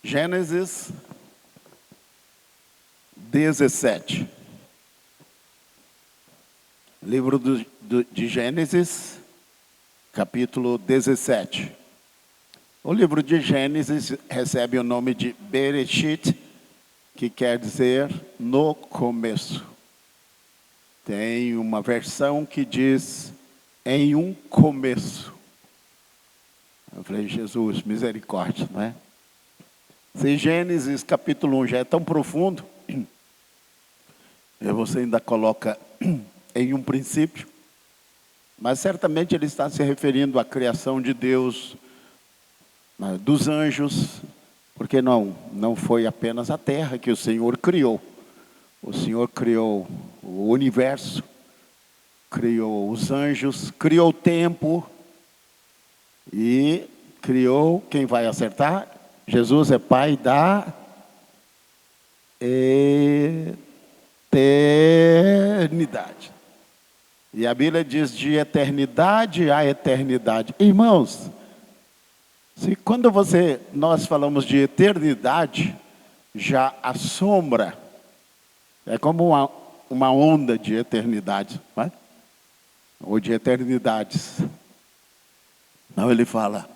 Gênesis 17. Livro de Gênesis, capítulo 17. O livro de Gênesis recebe o nome de Bereshit, que quer dizer no começo. Tem uma versão que diz em um começo. Eu falei, Jesus, misericórdia, não é? Se Gênesis capítulo 1 já é tão profundo, e você ainda coloca em um princípio, mas certamente ele está se referindo à criação de Deus, dos anjos, porque não foi apenas a terra que o Senhor criou. O Senhor criou o universo, criou os anjos, criou o tempo e criou, quem vai acertar? Jesus é Pai da eternidade. E a Bíblia diz de eternidade a eternidade. Irmãos, quando nós falamos de eternidade, já assombra, é como uma onda de eternidade, não é? Ou de eternidades. Não, ele fala,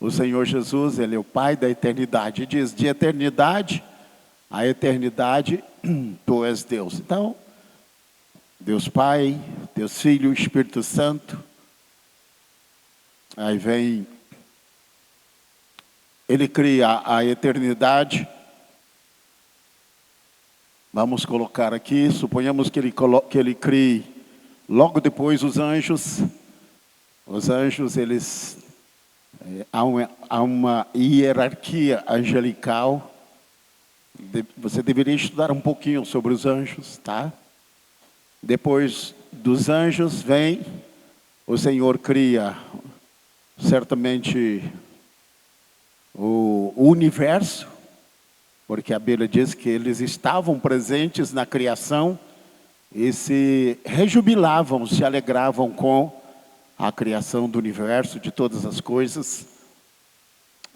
o Senhor Jesus, Ele é o Pai da eternidade. E diz, de eternidade a eternidade, Tu és Deus. Então, Deus Pai, Deus Filho, Espírito Santo. Aí vem, Ele cria a eternidade. Vamos colocar aqui, suponhamos que Ele crie logo depois os anjos. Os anjos, eles... Há uma hierarquia angelical. Você deveria estudar um pouquinho sobre os anjos, tá? Depois dos anjos vem, o Senhor cria certamente o universo, porque a Bíblia diz que eles estavam presentes na criação e se rejubilavam, se alegravam com a criação do universo, de todas as coisas.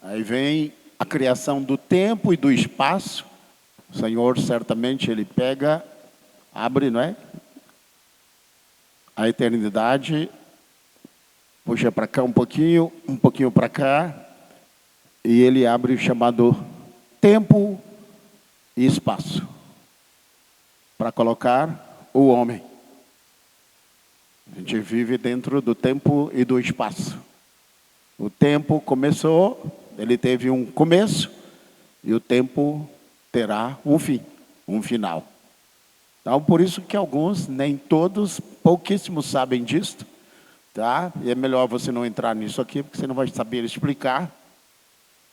Aí vem a criação do tempo e do espaço. O Senhor certamente Ele pega, abre, não é? A eternidade, puxa para cá um pouquinho para cá, e Ele abre o chamado tempo e espaço, para colocar o homem. A gente vive dentro do tempo e do espaço. O tempo começou, ele teve um começo, e o tempo terá um fim, um final. Então, por isso que alguns, nem todos, pouquíssimos sabem disto, tá? E é melhor você não entrar nisso aqui, porque você não vai saber explicar.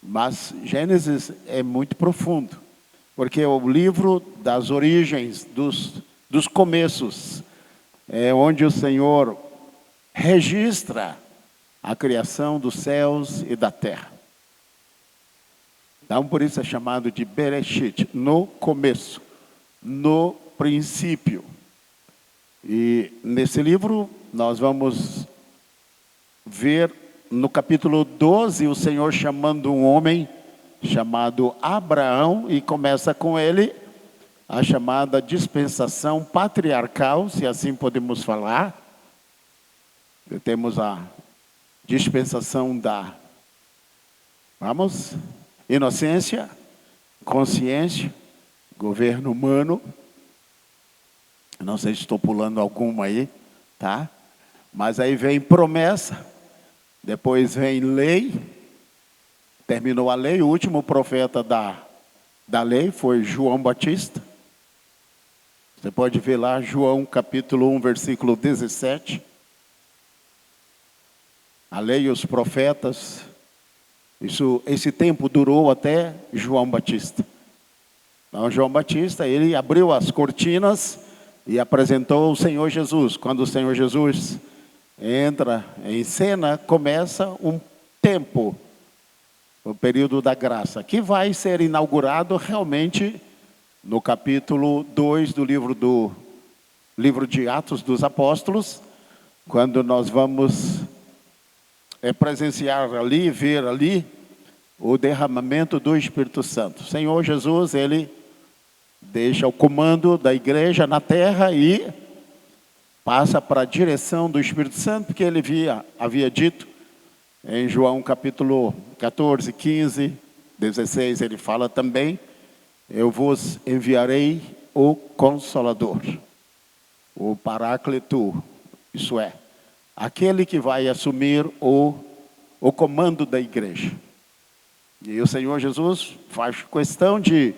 Mas Gênesis é muito profundo, porque é o livro das origens, dos começos, é onde o Senhor registra a criação dos céus e da terra. Então, por isso é chamado de Bereshit, no começo, no princípio. E nesse livro nós vamos ver no capítulo 12 o Senhor chamando um homem chamado Abraão, e começa com ele a chamada dispensação patriarcal, se assim podemos falar. Temos a dispensação da, inocência, consciência, governo humano. Não sei se estou pulando alguma aí, tá? Mas aí vem promessa, depois vem lei, terminou a lei, o último profeta da lei foi João Batista. Você pode ver lá, João capítulo 1, versículo 17. A lei e os profetas, esse tempo durou até João Batista. Então, João Batista, ele abriu as cortinas e apresentou o Senhor Jesus. Quando o Senhor Jesus entra em cena, começa um tempo, o período da graça, que vai ser inaugurado realmente no capítulo 2 do livro de Atos dos Apóstolos, quando nós vamos presenciar ali, ver ali o derramamento do Espírito Santo. O Senhor Jesus, ele deixa o comando da igreja na terra e passa para a direção do Espírito Santo, porque ele havia dito em João capítulo 14, 15, 16, ele fala também: eu vos enviarei o Consolador, o Paráclito, isso é, aquele que vai assumir o comando da igreja. E o Senhor Jesus faz questão de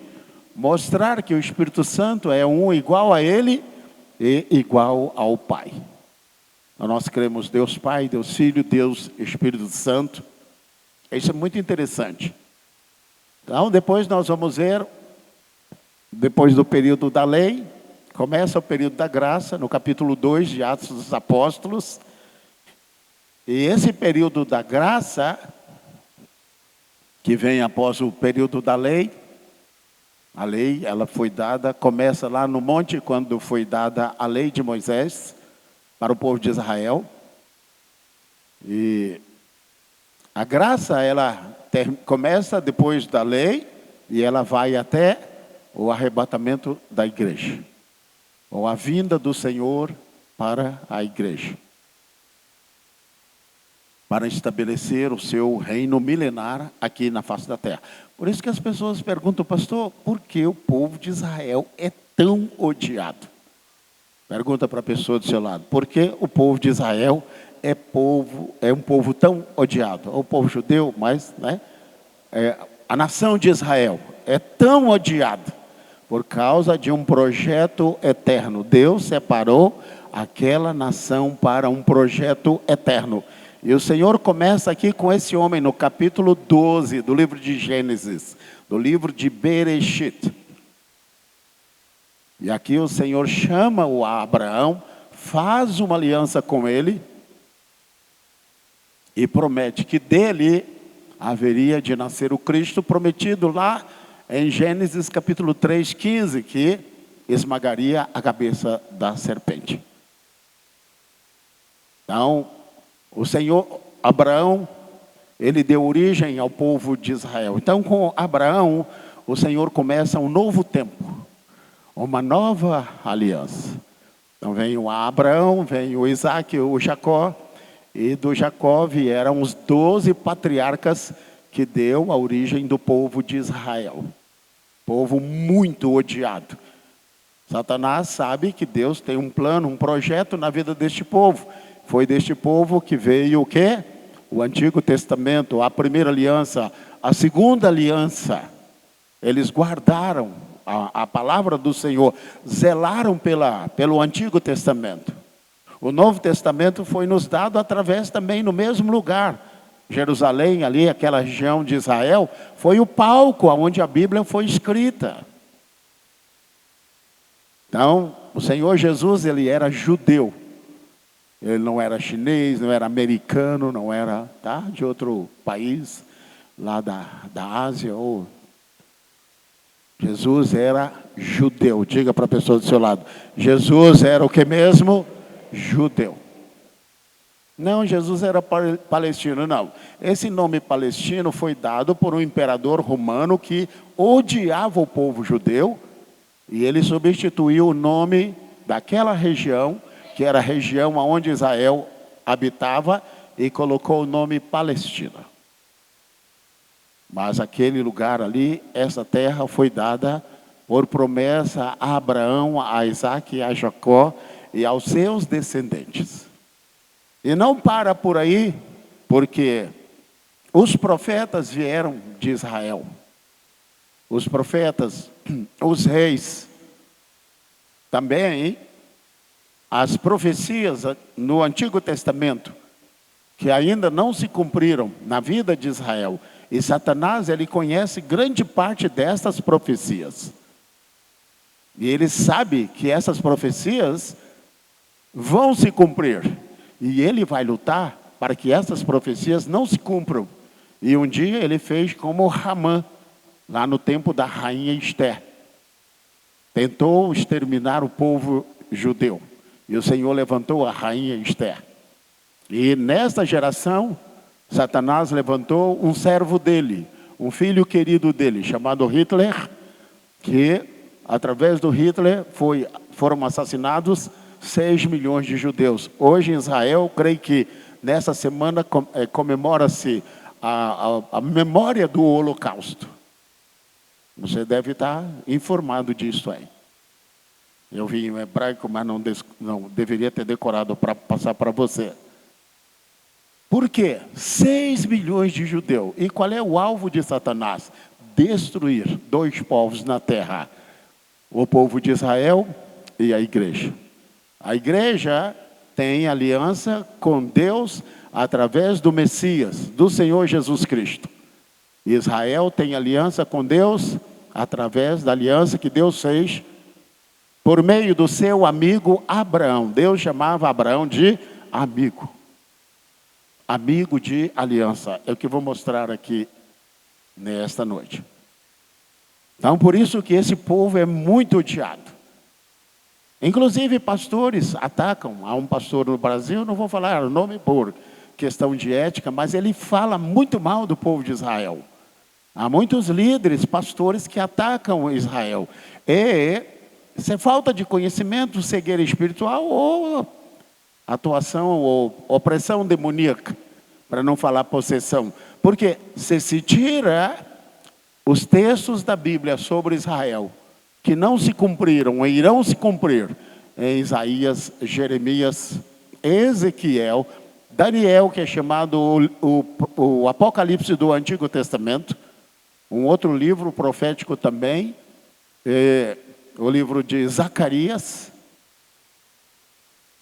mostrar que o Espírito Santo é um igual a Ele e igual ao Pai. Então, nós cremos Deus Pai, Deus Filho, Deus Espírito Santo. Isso é muito interessante. Então, depois nós vamos ver, depois do período da lei, começa o período da graça, no capítulo 2 de Atos dos Apóstolos. E esse período da graça, que vem após o período da lei, a lei, ela foi dada, começa lá no monte, quando foi dada a lei de Moisés para o povo de Israel. E a graça, ela começa depois da lei e ela vai até o arrebatamento da igreja, ou a vinda do Senhor para a igreja, para estabelecer o seu reino milenar aqui na face da terra. Por isso que as pessoas perguntam: pastor, por que o povo de Israel é tão odiado? Pergunta para a pessoa do seu lado: por que o povo de Israel é um povo tão odiado? O povo judeu, mas a nação de Israel é tão odiada por causa de um projeto eterno. Deus separou aquela nação para um projeto eterno. E o Senhor começa aqui com esse homem no capítulo 12 do livro de Gênesis, do livro de Bereshit. E aqui o Senhor chama o Abraão, faz uma aliança com ele e promete que dele haveria de nascer o Cristo prometido lá em Gênesis capítulo 3, 15, que esmagaria a cabeça da serpente. Então, o Senhor, Abraão, ele deu origem ao povo de Israel. Então, com Abraão, o Senhor começa um novo tempo, uma nova aliança. Então, vem o Abraão, vem o Isaac, o Jacó, e do Jacó vieram os 12 patriarcas que deu a origem do povo de Israel. Povo muito odiado. Satanás sabe que Deus tem um plano, um projeto na vida deste povo. Foi deste povo que veio o quê? O Antigo Testamento, a primeira aliança, a segunda aliança. Eles guardaram a palavra do Senhor, zelaram pelo Antigo Testamento. O Novo Testamento foi nos dado através também no mesmo lugar. Jerusalém, ali, aquela região de Israel, foi o palco onde a Bíblia foi escrita. Então, o Senhor Jesus, ele era judeu. Ele não era chinês, não era americano, não era de outro país, lá da Ásia. Jesus era judeu. Diga para a pessoa do seu lado: Jesus era o que mesmo? Judeu. Não, Jesus era palestino, não. Esse nome palestino foi dado por um imperador romano que odiava o povo judeu, e ele substituiu o nome daquela região, que era a região onde Israel habitava, e colocou o nome Palestina. Mas aquele lugar ali, essa terra foi dada por promessa a Abraão, a Isaac e a Jacó e aos seus descendentes. E não para por aí, porque os profetas vieram de Israel. Os profetas, os reis, também as profecias no Antigo Testamento, que ainda não se cumpriram na vida de Israel. E Satanás, ele conhece grande parte dessas profecias. E ele sabe que essas profecias vão se cumprir. E ele vai lutar para que essas profecias não se cumpram. E um dia ele fez como Ramã, lá no tempo da rainha Esther. Tentou exterminar o povo judeu. E o Senhor levantou a rainha Esther. E nesta geração, Satanás levantou um servo dele, um filho querido dele, chamado Hitler, que através do Hitler foram assassinados 6 milhões de judeus. Hoje em Israel, creio que nessa semana comemora-se a memória do Holocausto. Você deve estar informado disso aí. Eu vi em hebraico, mas não deveria ter decorado para passar para você. Por quê? 6 milhões de judeus. E qual é o alvo de Satanás? Destruir 2 povos na terra. O povo de Israel e a igreja. A igreja tem aliança com Deus através do Messias, do Senhor Jesus Cristo. Israel tem aliança com Deus através da aliança que Deus fez por meio do seu amigo Abraão. Deus chamava Abraão de amigo. Amigo de aliança. É o que vou mostrar aqui nesta noite. Então, por isso que esse povo é muito odiado. Inclusive, pastores atacam. Há um pastor no Brasil, não vou falar o nome por questão de ética, mas ele fala muito mal do povo de Israel. Há muitos líderes, pastores que atacam Israel. Isso é falta de conhecimento, cegueira espiritual ou atuação ou opressão demoníaca, para não falar possessão. Porque se tira os textos da Bíblia sobre Israel, que não se cumpriram e irão se cumprir, em Isaías, Jeremias, Ezequiel, Daniel, que é chamado o Apocalipse do Antigo Testamento, um outro livro profético também, o livro de Zacarias.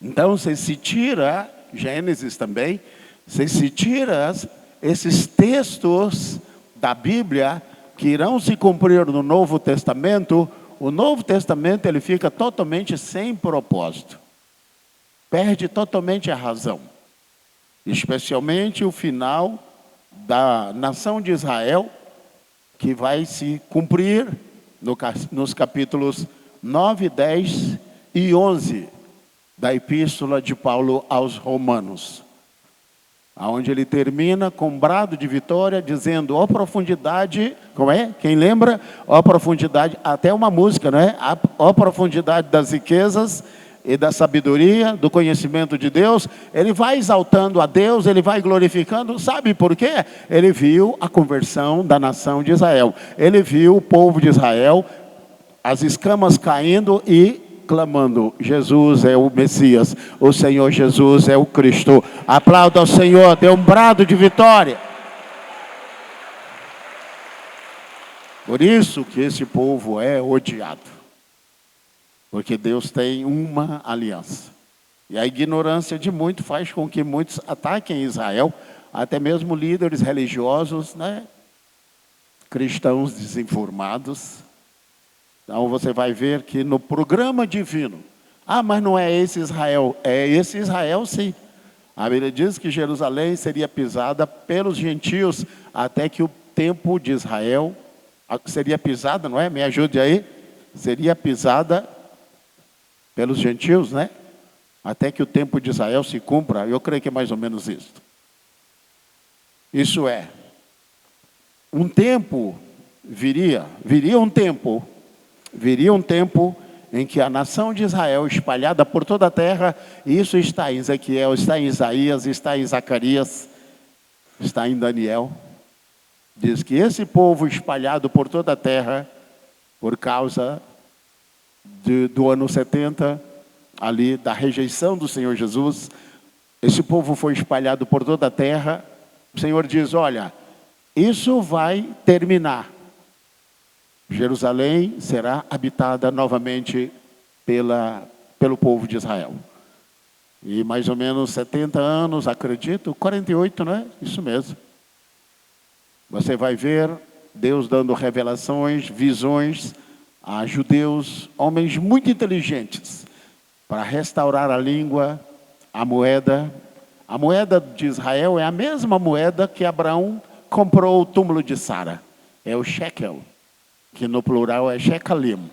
Então, se tira, Gênesis também, se tira esses textos da Bíblia que irão se cumprir no Novo Testamento, o Novo Testamento ele fica totalmente sem propósito. Perde totalmente a razão. Especialmente o final da nação de Israel, que vai se cumprir nos capítulos 9, 10 e 11 da Epístola de Paulo aos Romanos, onde ele termina com um brado de vitória, dizendo, ó profundidade, como é? Quem lembra? Ó profundidade, até uma música, não é? Ó profundidade das riquezas e da sabedoria, do conhecimento de Deus. Ele vai exaltando a Deus, ele vai glorificando. Sabe por quê? Ele viu a conversão da nação de Israel. Ele viu o povo de Israel, as escamas caindo e clamando, Jesus é o Messias, o Senhor Jesus é o Cristo. Aplauda ao Senhor, dê um brado de vitória. Por isso que esse povo é odiado. Porque Deus tem uma aliança. E a ignorância de muitos faz com que muitos ataquem Israel, até mesmo líderes religiosos, né? Cristãos desinformados. Então você vai ver que no programa divino, mas não é esse Israel. É esse Israel sim. A Bíblia diz que Jerusalém seria pisada pelos gentios até que o tempo de Israel seria pisada, não é? Me ajude aí. Seria pisada pelos gentios, né? Até que o tempo de Israel se cumpra. Eu creio que é mais ou menos isso. Isso é, um tempo viria um tempo em que a nação de Israel, espalhada por toda a terra, e isso está em Ezequiel, está em Isaías, está em Zacarias, está em Daniel, diz que esse povo espalhado por toda a terra, por causa do ano 70, ali da rejeição do Senhor Jesus, esse povo foi espalhado por toda a terra. O Senhor diz, olha, isso vai terminar. Jerusalém será habitada novamente pelo povo de Israel. E mais ou menos 70 anos, acredito, 48, não é? Isso mesmo. Você vai ver Deus dando revelações, visões a judeus, homens muito inteligentes, para restaurar a língua, a moeda. A moeda de Israel é a mesma moeda que Abraão comprou o túmulo de Sara. É o shekel, que no plural é shekalim.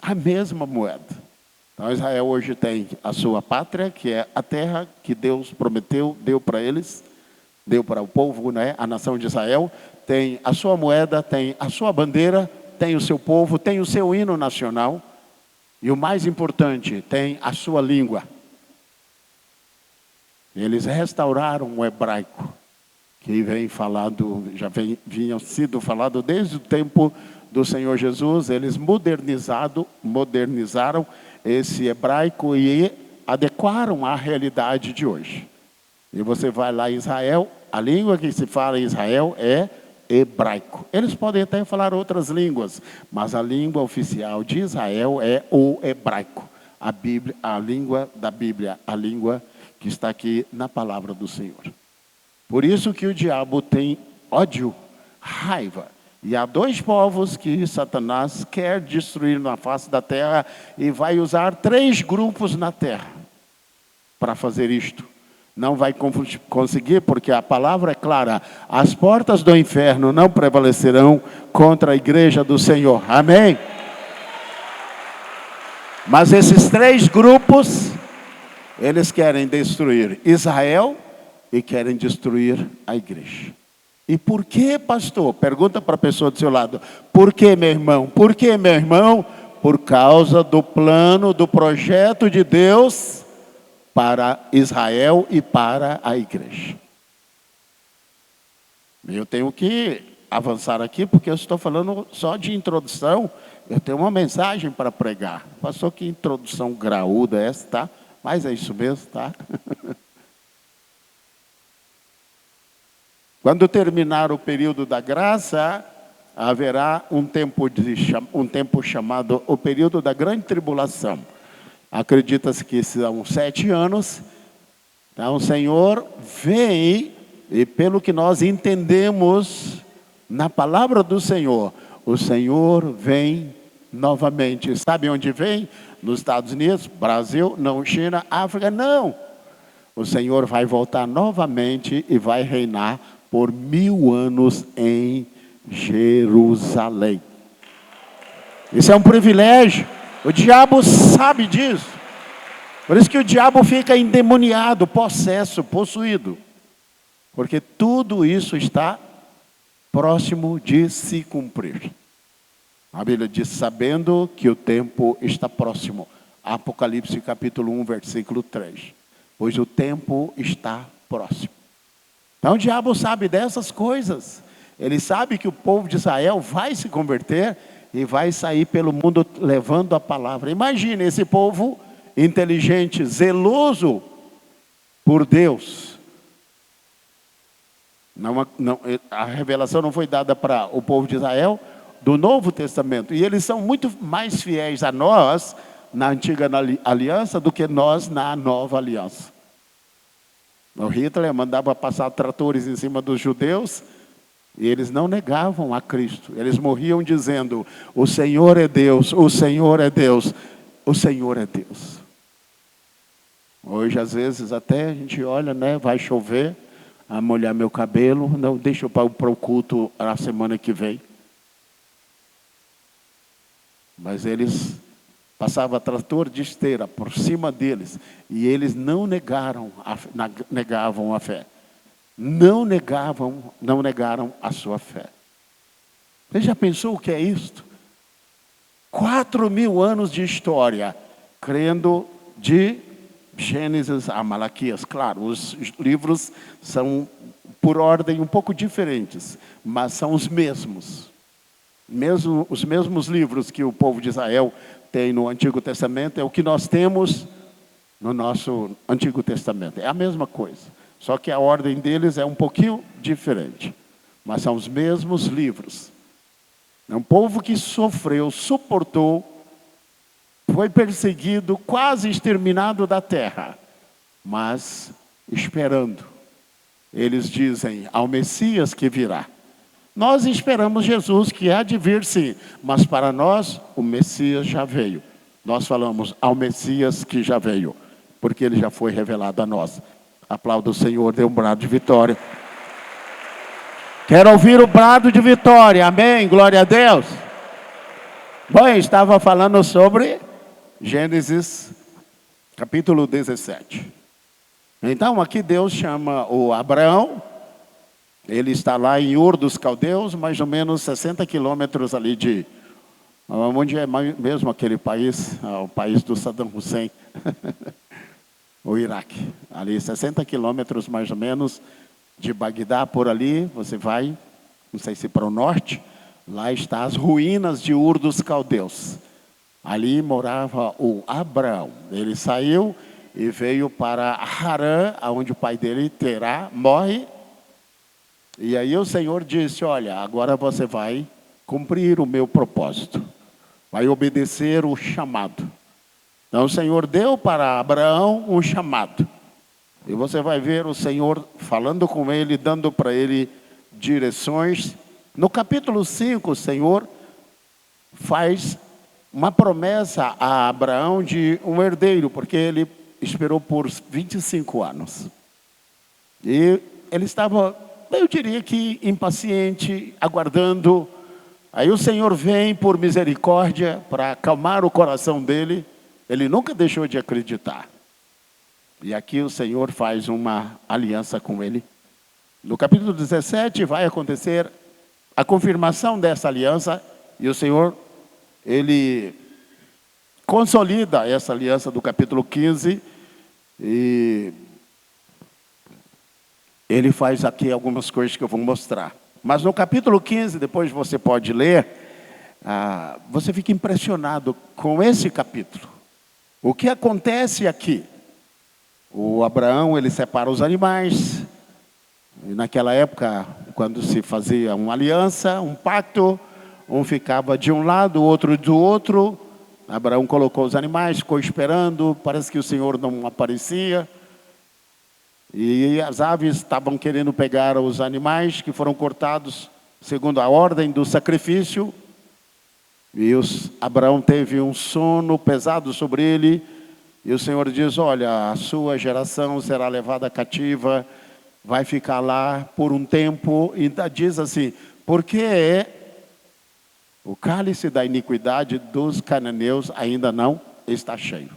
A mesma moeda. Então Israel hoje tem a sua pátria, que é a terra que Deus prometeu, deu para eles, deu para o povo, né? A nação de Israel. tem a sua moeda, tem a sua bandeira, tem o seu povo, tem o seu hino nacional. E o mais importante, tem a sua língua. Eles restauraram o hebraico, que vem falado, vinha sido falado desde o tempo do Senhor Jesus. Eles modernizaram esse hebraico e adequaram à realidade de hoje. E você vai lá em Israel, a língua que se fala em Israel é hebraico. Eles podem até falar outras línguas, mas a língua oficial de Israel é o hebraico. A Bíblia, a língua da Bíblia, a língua que está aqui na palavra do Senhor. Por isso que o diabo tem ódio, raiva. E há dois povos que Satanás quer destruir na face da terra e vai usar 3 grupos na terra para fazer isto. Não vai conseguir, porque a palavra é clara. As portas do inferno não prevalecerão contra a igreja do Senhor. Amém? Mas esses 3 grupos, eles querem destruir Israel e querem destruir a igreja. E por que, pastor? Pergunta para a pessoa do seu lado. Por que, meu irmão? Por que, meu irmão? Por causa do plano, do projeto de Deus para Israel e para a igreja. Eu tenho que avançar aqui, porque eu estou falando só de introdução. Eu tenho uma mensagem para pregar. Pastor, que introdução graúda é essa, tá? Mas é isso mesmo, tá? Quando terminar o período da graça, haverá um tempo chamado o período da grande tribulação. Acredita-se que são 7 anos. Então o Senhor vem, e pelo que nós entendemos na palavra do Senhor, o Senhor vem novamente. Sabe onde vem? Nos Estados Unidos, Brasil, não, China, África, não. O Senhor vai voltar novamente e vai reinar por 1000 anos em Jerusalém. Isso é um privilégio. O diabo sabe disso. Por isso que o diabo fica endemoniado, possesso, possuído. Porque tudo isso está próximo de se cumprir. A Bíblia diz, sabendo que o tempo está próximo. Apocalipse capítulo 1, versículo 3. Pois o tempo está próximo. Então o diabo sabe dessas coisas. Ele sabe que o povo de Israel vai se converter e vai sair pelo mundo levando a palavra. Imagine esse povo inteligente, zeloso por Deus. A revelação não foi dada para o povo de Israel do Novo Testamento. E eles são muito mais fiéis a nós na antiga aliança do que nós na nova aliança. O Hitler mandava passar tratores em cima dos judeus e eles não negavam a Cristo. Eles morriam dizendo, o Senhor é Deus, o Senhor é Deus, o Senhor é Deus. Hoje, às vezes, até a gente olha, né, vai chover, a molhar meu cabelo, não, deixa eu para o culto na semana que vem. Mas eles passavam trator de esteira por cima deles e eles não negavam a fé. Não negaram a sua fé. Você já pensou o que é isto? 4.000 anos de história, crendo de Gênesis a Malaquias. Claro, os livros são por ordem um pouco diferentes, mas são os mesmos. Os mesmos livros que o povo de Israel tem no Antigo Testamento, é o que nós temos no nosso Antigo Testamento. É a mesma coisa. Só que a ordem deles é um pouquinho diferente. Mas são os mesmos livros. É um povo que sofreu, suportou, foi perseguido, quase exterminado da terra. Mas esperando. Eles dizem ao Messias que virá. Nós esperamos Jesus que há de vir sim. Mas para nós o Messias já veio. Nós falamos ao Messias que já veio. Porque ele já foi revelado a nós. Aplauda o Senhor, dê um brado de vitória. Quero ouvir o brado de vitória, amém? Glória a Deus. Bom, eu estava falando sobre Gênesis, capítulo 17. Então, aqui Deus chama o Abraão Ele está lá em Ur dos Caldeus, mais ou menos 60 quilômetros ali de... Onde é mesmo aquele país, o país do Saddam Hussein, o Iraque. Ali 60 quilômetros mais ou menos de Bagdá, por ali, você vai, não sei se para o norte, lá está as ruínas de Ur dos Caldeus. Ali morava o Abraão. Ele saiu e veio para Harã, onde o pai dele, Terá, morre. E aí o Senhor disse, olha, agora você vai cumprir o meu propósito. Vai obedecer o chamado. Então o Senhor deu para Abraão um chamado. E você vai ver o Senhor falando com ele, dando para ele direções. No capítulo 5, o Senhor faz uma promessa a Abraão de um herdeiro, porque ele esperou por 25 anos. E ele estava, eu diria que impaciente, aguardando. Aí o Senhor vem por misericórdia para acalmar o coração dele. Ele nunca deixou de acreditar. E aqui o Senhor faz uma aliança com ele. No capítulo 17 vai acontecer a confirmação dessa aliança. E o Senhor, ele consolida essa aliança do capítulo 15. E ele faz aqui algumas coisas que eu vou mostrar. Mas no capítulo 15, depois você pode ler, você fica impressionado com esse capítulo. O que acontece aqui? O Abraão, ele separa os animais. E naquela época, quando se fazia uma aliança, um pacto, um ficava de um lado, o outro do outro. Abraão colocou os animais, ficou esperando, parece que o Senhor não aparecia. E as aves estavam querendo pegar os animais que foram cortados segundo a ordem do sacrifício. E Abraão teve um sono pesado sobre ele. E o Senhor diz, olha, a sua geração será levada cativa, vai ficar lá por um tempo. E diz assim, porque o cálice da iniquidade dos cananeus ainda não está cheio.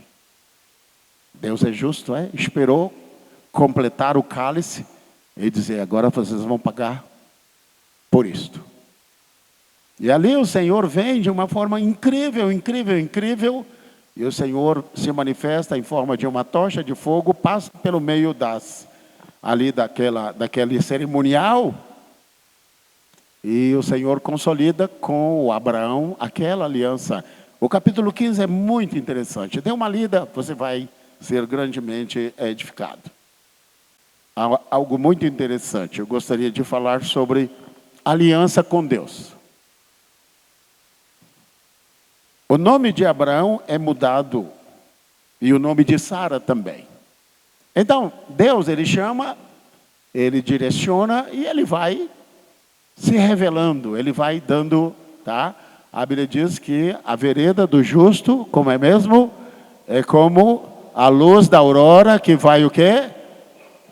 Deus é justo, esperou completar o cálice e dizer, agora vocês vão pagar por isto. E ali o Senhor vem de uma forma incrível, incrível, incrível, e o Senhor se manifesta em forma de uma tocha de fogo, passa pelo meio daquele cerimonial, e o Senhor consolida com o Abraão aquela aliança. O capítulo 15 é muito interessante. Dê uma lida, você vai ser grandemente edificado. Algo muito interessante, eu gostaria de falar sobre aliança com Deus. O nome de Abraão é mudado e o nome de Sara também. Então, Deus, ele chama, ele direciona e ele vai se revelando, ele vai dando, tá? A Bíblia diz que a vereda do justo, como é mesmo? É como a luz da aurora que vai o quê?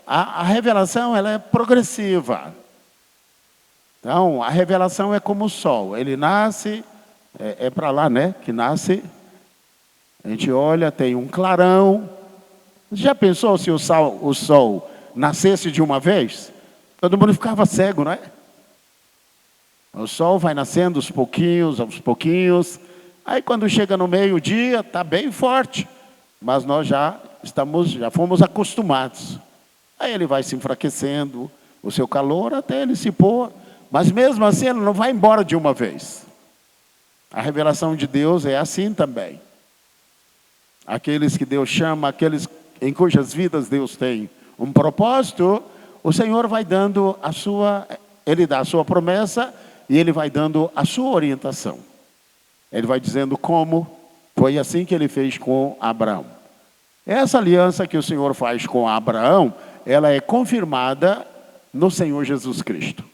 A revelação, ela é progressiva. Então, a revelação é como o sol. Ele nasce, é para lá, né? Que nasce. A gente olha, tem um clarão. Já pensou se o sol nascesse de uma vez? Todo mundo ficava cego, não é? O sol vai nascendo aos pouquinhos. Aí quando chega no meio-dia, está bem forte. Mas nós já fomos acostumados. Aí ele vai se enfraquecendo, o seu calor até ele se pôr. Mas mesmo assim ele não vai embora de uma vez. A revelação de Deus é assim também. Aqueles que Deus chama, aqueles em cujas vidas Deus tem um propósito, o Senhor vai dando ele dá a sua promessa e ele vai dando a sua orientação. Ele vai dizendo como, foi assim que ele fez com Abraão. Essa aliança que o Senhor faz com Abraão, ela é confirmada no Senhor Jesus Cristo.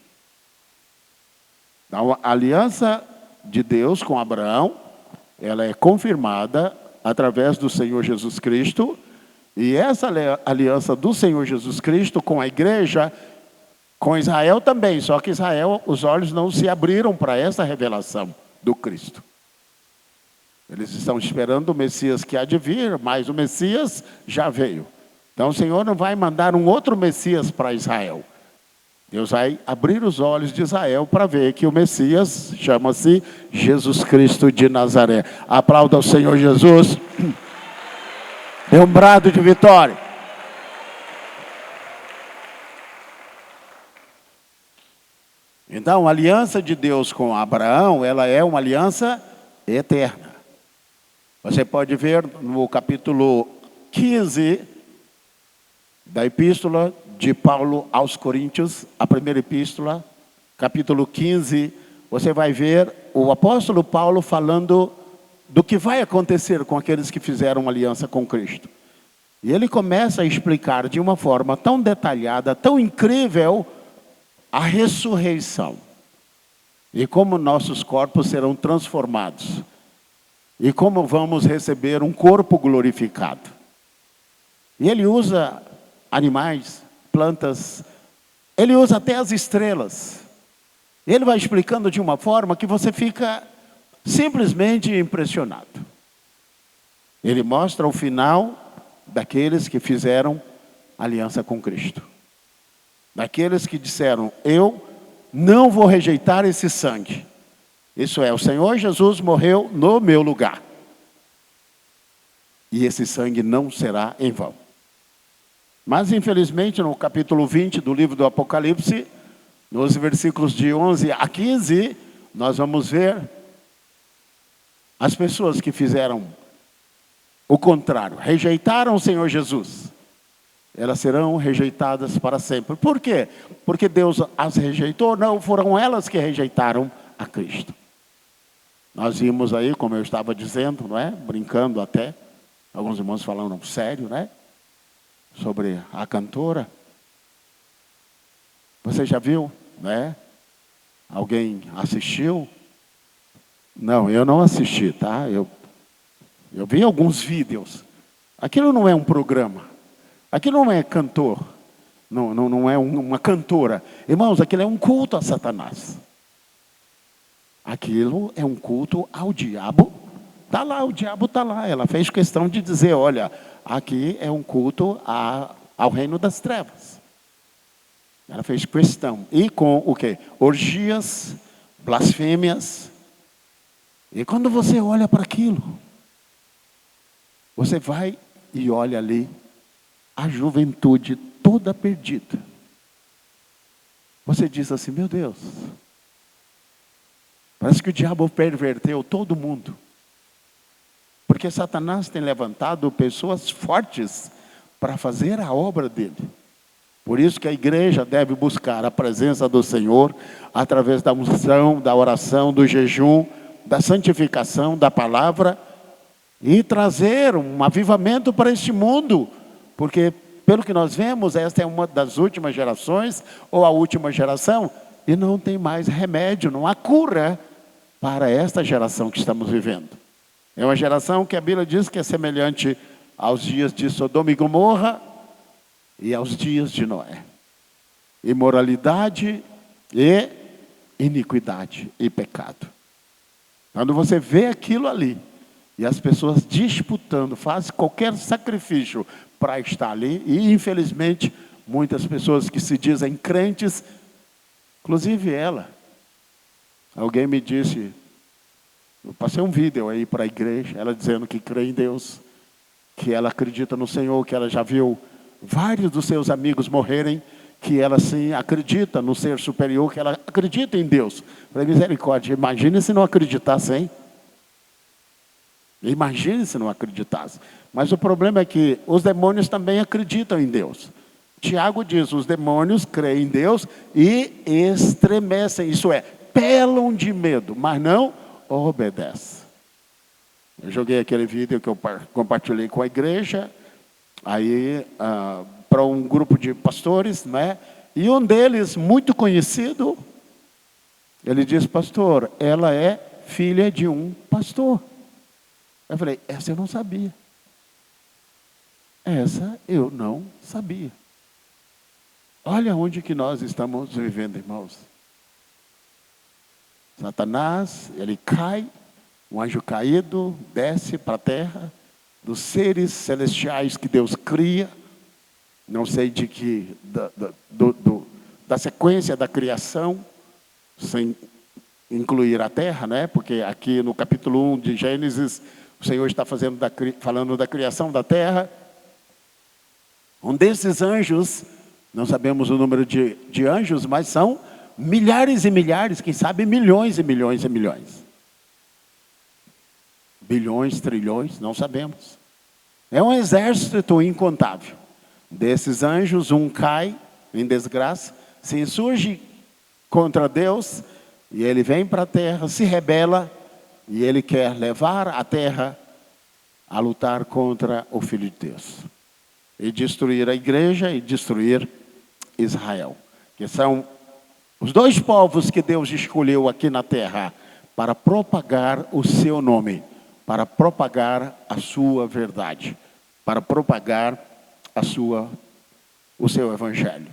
Então, a aliança de Deus com Abraão, ela é confirmada através do Senhor Jesus Cristo, e essa aliança do Senhor Jesus Cristo com a igreja, com Israel também, só que Israel, os olhos não se abriram para essa revelação do Cristo. Eles estão esperando o Messias que há de vir, mas o Messias já veio. Então o Senhor não vai mandar um outro Messias para Israel. Deus vai abrir os olhos de Israel para ver que o Messias chama-se Jesus Cristo de Nazaré. Aplauda ao Senhor Jesus. Dê um brado de vitória. Então, a aliança de Deus com Abraão, ela é uma aliança eterna. Você pode ver no capítulo 15 da epístola de Paulo aos Coríntios, a primeira epístola, capítulo 15, você vai ver o apóstolo Paulo falando do que vai acontecer com aqueles que fizeram uma aliança com Cristo. E ele começa a explicar de uma forma tão detalhada, tão incrível, a ressurreição. E como nossos corpos serão transformados. E como vamos receber um corpo glorificado. E ele usa animais, plantas, ele usa até as estrelas. Ele vai explicando de uma forma que você fica simplesmente impressionado. Ele mostra o final daqueles que fizeram aliança com Cristo. Daqueles que disseram, eu não vou rejeitar esse sangue. Isso é, o Senhor Jesus morreu no meu lugar. E esse sangue não será em vão. Mas, infelizmente, no capítulo 20 do livro do Apocalipse, nos versículos de 11 a 15, nós vamos ver as pessoas que fizeram o contrário, rejeitaram o Senhor Jesus. Elas serão rejeitadas para sempre. Por quê? Porque Deus as rejeitou? Não, foram elas que rejeitaram a Cristo. Nós vimos aí, como eu estava dizendo, não é? Brincando até, alguns irmãos falando sério, né? Sobre a cantora. Você já viu, né? Alguém assistiu? Não, eu não assisti, tá? Eu vi alguns vídeos. Aquilo não é um programa. Aquilo não é cantor. Não é uma cantora. Irmãos, aquilo é um culto a Satanás. Aquilo é um culto ao diabo. Está lá, o diabo está lá. Ela fez questão de dizer, olha, aqui é um culto ao reino das trevas. Ela fez questão. E com o quê? Orgias, blasfêmias. E quando você olha para aquilo, você vai e olha ali a juventude toda perdida. Você diz assim, meu Deus, parece que o diabo perverteu todo mundo. Porque Satanás tem levantado pessoas fortes para fazer a obra dele. Por isso que a igreja deve buscar a presença do Senhor através da unção, da oração, do jejum, da santificação, da palavra e trazer um avivamento para este mundo. Porque, pelo que nós vemos, esta é uma das últimas gerações, ou a última geração, e não tem mais remédio, não há cura para esta geração que estamos vivendo. É uma geração que a Bíblia diz que é semelhante aos dias de Sodoma e Gomorra e aos dias de Noé. Imoralidade e iniquidade e pecado. Quando você vê aquilo ali, e as pessoas disputando, fazem qualquer sacrifício para estar ali, e infelizmente, muitas pessoas que se dizem crentes, inclusive ela, alguém me disse, eu passei um vídeo aí para a igreja, ela dizendo que crê em Deus, que ela acredita no Senhor, que ela já viu vários dos seus amigos morrerem, que ela sim acredita no ser superior, que ela acredita em Deus. Falei, misericórdia, imagine se não acreditasse, hein? Imagine se não acreditasse. Mas o problema é que os demônios também acreditam em Deus. Tiago diz, os demônios creem em Deus e estremecem, isso é, pelam de medo, mas não obedecem. Eu joguei aquele vídeo que eu compartilhei com a igreja, aí para um grupo de pastores, né? E um deles, muito conhecido, ele diz, pastor, ela é filha de um pastor. Eu falei, essa eu não sabia. Essa eu não sabia. Olha onde que nós estamos vivendo, irmãos. Satanás, ele cai, um anjo caído, desce para a terra, dos seres celestiais que Deus cria, não sei de que, da sequência da criação, sem incluir a terra, né? Porque aqui no capítulo 1 de Gênesis, o Senhor está falando da criação da terra. Um desses anjos, não sabemos o número de anjos, mas são milhares e milhares, quem sabe milhões e milhões e milhões. Bilhões, trilhões, não sabemos. É um exército incontável. Desses anjos, um cai em desgraça, se insurge contra Deus, e ele vem para a terra, se rebela, e ele quer levar a terra a lutar contra o Filho de Deus. E destruir a igreja e destruir Israel. Que são os dois povos que Deus escolheu aqui na terra para propagar o seu nome, para propagar a sua verdade, para propagar o seu evangelho.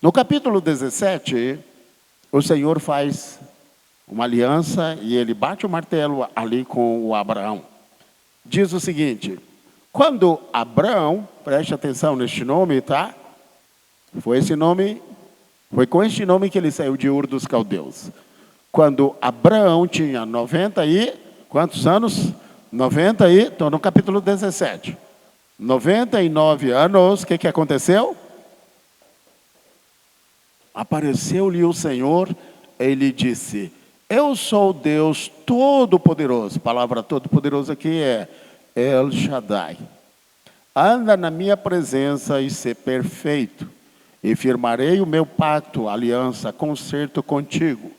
No capítulo 17, o Senhor faz uma aliança e ele bate o martelo ali com o Abraão. Diz o seguinte: quando Abraão, preste atenção neste nome, tá? Foi com este nome que ele saiu de Ur dos Caldeus. Quando Abraão tinha 90 e quantos anos? 90 e, estou no capítulo 17. 99 anos, o que aconteceu? Apareceu-lhe o Senhor, ele disse: eu sou Deus Todo-Poderoso. A palavra Todo-Poderoso aqui é El Shaddai. Anda na minha presença e ser perfeito, e firmarei o meu pacto, aliança, concerto contigo,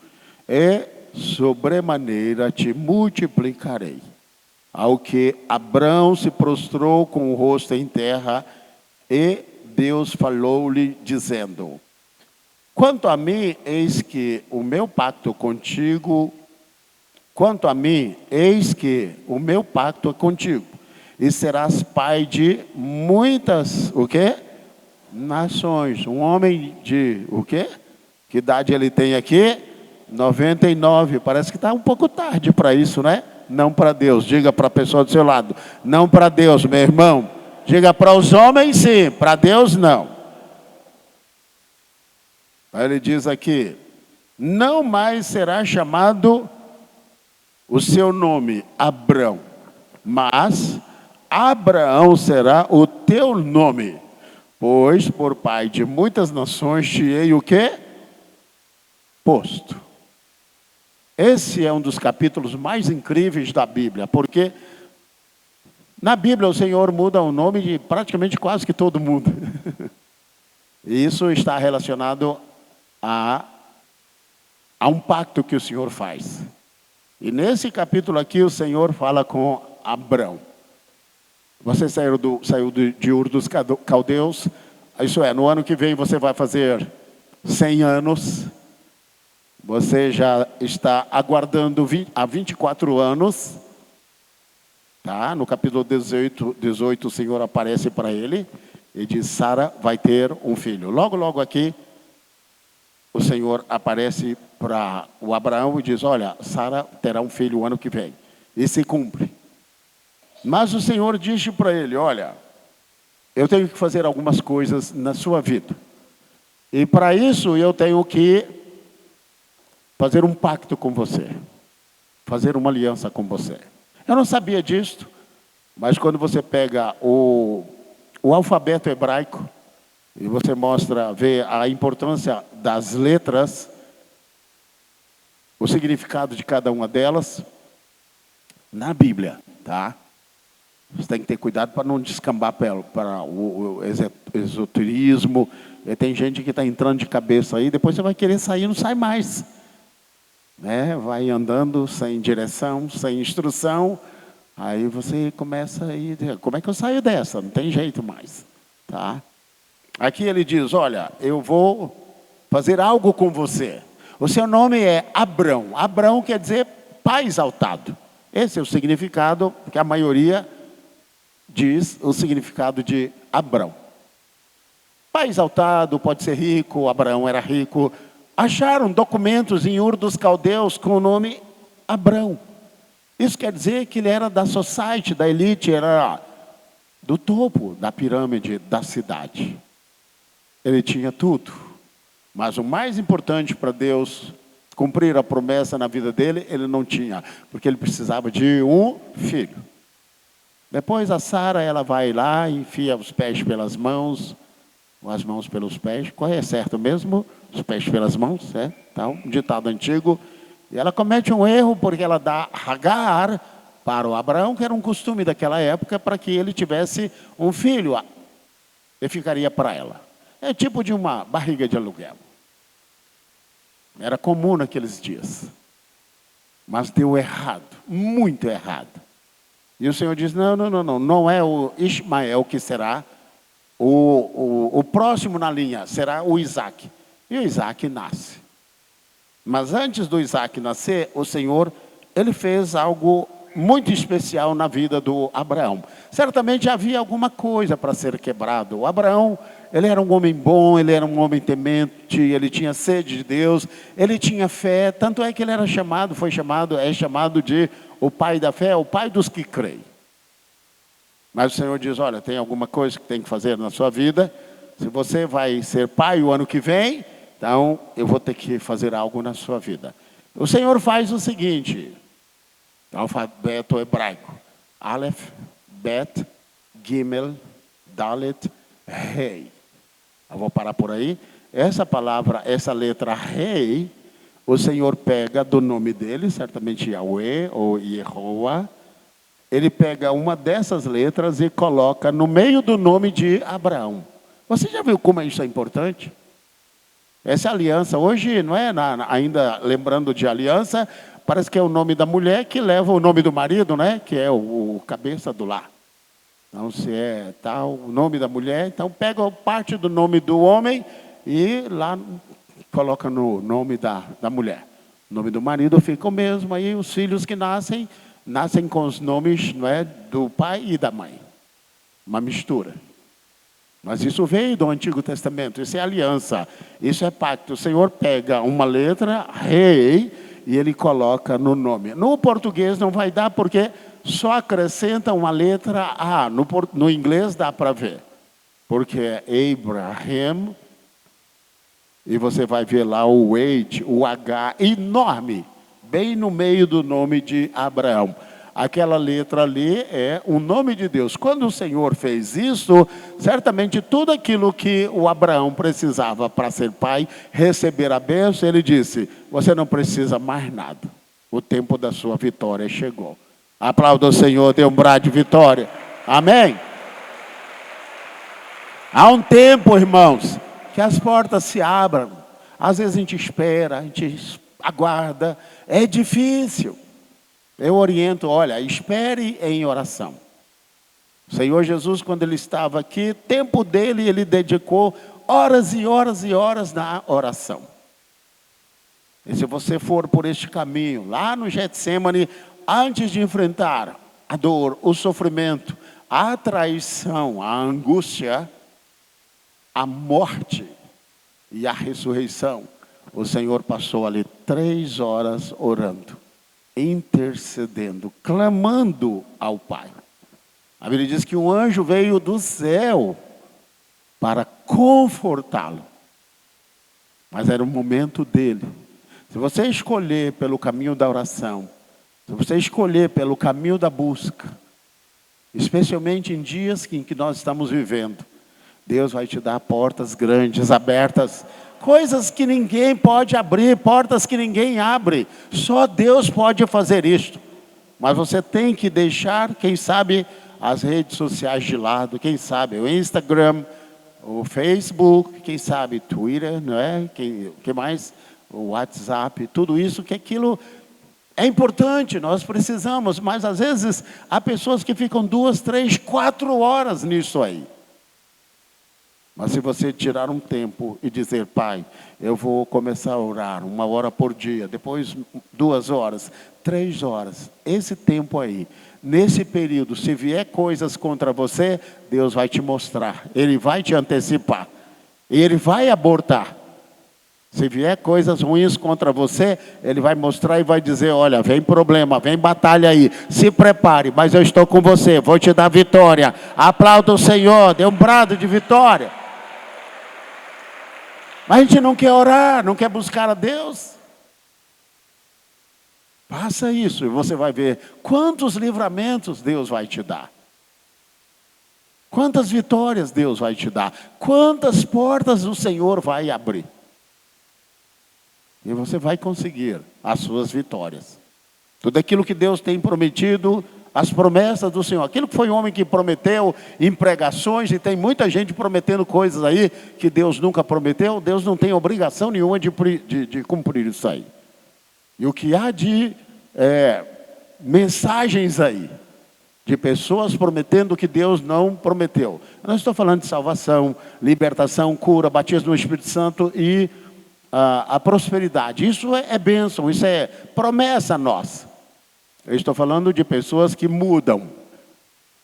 e sobremaneira te multiplicarei. Ao que Abraão se prostrou com o rosto em terra, e Deus falou-lhe, dizendo: quanto a mim, eis que o meu pacto contigo, e serás pai de muitas, o quê? Nações. Um homem de, o quê? Que idade ele tem aqui? 99. Parece que está um pouco tarde para isso, né? Não para Deus. Diga para a pessoa do seu lado. Não para Deus, meu irmão. Diga para os homens sim, para Deus não. Aí ele diz aqui: não mais será chamado o seu nome Abrão, mas Abraão será o teu nome, pois por pai de muitas nações te hei o quê? Posto. Esse é um dos capítulos mais incríveis da Bíblia, porque na Bíblia o Senhor muda o nome de praticamente quase que todo mundo. E isso está relacionado a um pacto que o Senhor faz. E nesse capítulo aqui o Senhor fala com Abrão. Você saiu de Ur dos Caldeus, isso é, no ano que vem você vai fazer 100 anos. Você já está aguardando há 24 anos. Tá? No capítulo 18, o Senhor aparece para ele e diz: Sara vai ter um filho. Logo aqui, o Senhor aparece para o Abraão e diz: olha, Sara terá um filho o ano que vem. E se cumpre. Mas o Senhor disse para ele: olha, eu tenho que fazer algumas coisas na sua vida. E para isso eu tenho que fazer um pacto com você. Fazer uma aliança com você. Eu não sabia disso, mas quando você pega o alfabeto hebraico, e você vê a importância das letras, o significado de cada uma delas, na Bíblia, tá? Você tem que ter cuidado para não descambar para o esoterismo. E tem gente que está entrando de cabeça aí, depois você vai querer sair e não sai mais. Né? Vai andando sem direção, sem instrução, aí você começa a ir, como é que eu saio dessa? Não tem jeito mais. Tá? Aqui ele diz: olha, eu vou fazer algo com você. O seu nome é Abrão. Abrão quer dizer pai exaltado. Esse é o significado que a maioria diz, o significado de Abrão. Pai exaltado, pode ser rico. Abraão era rico. Acharam documentos em Ur dos Caldeus com o nome Abrão. Isso quer dizer que ele era da society, da elite, era do topo da pirâmide da cidade. Ele tinha tudo. Mas o mais importante para Deus cumprir a promessa na vida dele, ele não tinha, porque ele precisava de um filho. Depois a Sara, ela vai lá e enfia os pés pelas mãos, ou as mãos pelos pés. Qual é certo mesmo? Os pés pelas mãos, é? Tá, um ditado antigo. E ela comete um erro porque ela dá Agar para o Abraão, que era um costume daquela época, para que ele tivesse um filho e ficaria para ela. É tipo de uma barriga de aluguel. Era comum naqueles dias. Mas deu errado, muito errado. E o Senhor diz, não é o Ismael que será o próximo na linha, será o Isaac. E o Isaac nasce. Mas antes do Isaac nascer, o Senhor, ele fez algo muito especial na vida do Abraão. Certamente havia alguma coisa para ser quebrado. O Abraão, ele era um homem bom, ele era um homem temente, ele tinha sede de Deus, ele tinha fé, tanto é que ele era é chamado de o pai da fé, o pai dos que creem. Mas o Senhor diz, olha, tem alguma coisa que tem que fazer na sua vida, se você vai ser pai o ano que vem, então eu vou ter que fazer algo na sua vida. O Senhor faz o seguinte, alfabeto hebraico, Aleph, Bet, Gimel, Dalet, Rei. Eu vou parar por aí. Essa palavra, essa letra Rei, o Senhor pega do nome dele, certamente Yahweh ou Yehoah. Ele pega uma dessas letras e coloca no meio do nome de Abraão. Você já viu como isso é importante? Essa aliança, hoje, não é ainda lembrando de aliança, parece que é o nome da mulher que leva o nome do marido, né? Que é o cabeça do lar. Então, se é tal o nome da mulher, então pega parte do nome do homem e lá coloca no nome da mulher. O nome do marido fica o mesmo, aí os filhos que nascem com os nomes, não é, do pai e da mãe. Uma mistura. Mas isso veio do Antigo Testamento, isso é aliança, isso é pacto. O Senhor pega uma letra, Rei, e ele coloca no nome. No português não vai dar porque só acrescenta uma letra A. No inglês dá para ver. Porque é Abraham, e você vai ver lá o H, o H enorme, bem no meio do nome de Abraão. Aquela letra ali é o nome de Deus. Quando o Senhor fez isso, certamente tudo aquilo que o Abraão precisava para ser pai, receber a bênção, ele disse, você não precisa mais nada. O tempo da sua vitória chegou. Aplauda o Senhor, dê um brado de vitória. Amém? Há um tempo, irmãos, que as portas se abram. Às vezes a gente espera, a gente aguarda. É difícil. Eu oriento, olha, espere em oração. O Senhor Jesus, quando ele estava aqui, tempo dele, ele dedicou horas e horas e horas na oração. E se você for por este caminho, lá no Getsêmani, antes de enfrentar a dor, o sofrimento, a traição, a angústia, a morte e a ressurreição, o Senhor passou ali 3 horas orando, intercedendo, clamando ao Pai. A Bíblia diz que um anjo veio do céu para confortá-lo. Mas era o momento dele. Se você escolher pelo caminho da oração, se você escolher pelo caminho da busca, especialmente em dias em que nós estamos vivendo, Deus vai te dar portas grandes, abertas, coisas que ninguém pode abrir, portas que ninguém abre. Só Deus pode fazer isto. Mas você tem que deixar, quem sabe, as redes sociais de lado, quem sabe o Instagram, o Facebook, quem sabe Twitter, não é? Que mais? O WhatsApp, tudo isso, que aquilo é importante, nós precisamos, mas às vezes há pessoas que ficam 2, 3, 4 horas nisso aí. Mas se você tirar um tempo e dizer, Pai, eu vou começar a orar 1 hora por dia, depois 2 horas, 3 horas, esse tempo aí, nesse período, se vier coisas contra você, Deus vai te mostrar, Ele vai te antecipar, Ele vai abortar. Se vier coisas ruins contra você, Ele vai mostrar e vai dizer, olha, vem problema, vem batalha aí, se prepare, mas eu estou com você, vou te dar vitória. Aplauda o Senhor, dê um brado de vitória. Mas a gente não quer orar, não quer buscar a Deus. Faça isso e você vai ver quantos livramentos Deus vai te dar. Quantas vitórias Deus vai te dar. Quantas portas o Senhor vai abrir. E você vai conseguir as suas vitórias. Tudo aquilo que Deus tem prometido, as promessas do Senhor. Aquilo que foi o homem que prometeu em pregações, e tem muita gente prometendo coisas aí que Deus nunca prometeu. Deus não tem obrigação nenhuma de cumprir isso aí. E o que há de mensagens aí, de pessoas prometendo que Deus não prometeu. Eu não estou falando de salvação, libertação, cura, batismo no Espírito Santo e a prosperidade. Isso é bênção, isso é promessa nossa. Eu estou falando de pessoas que mudam.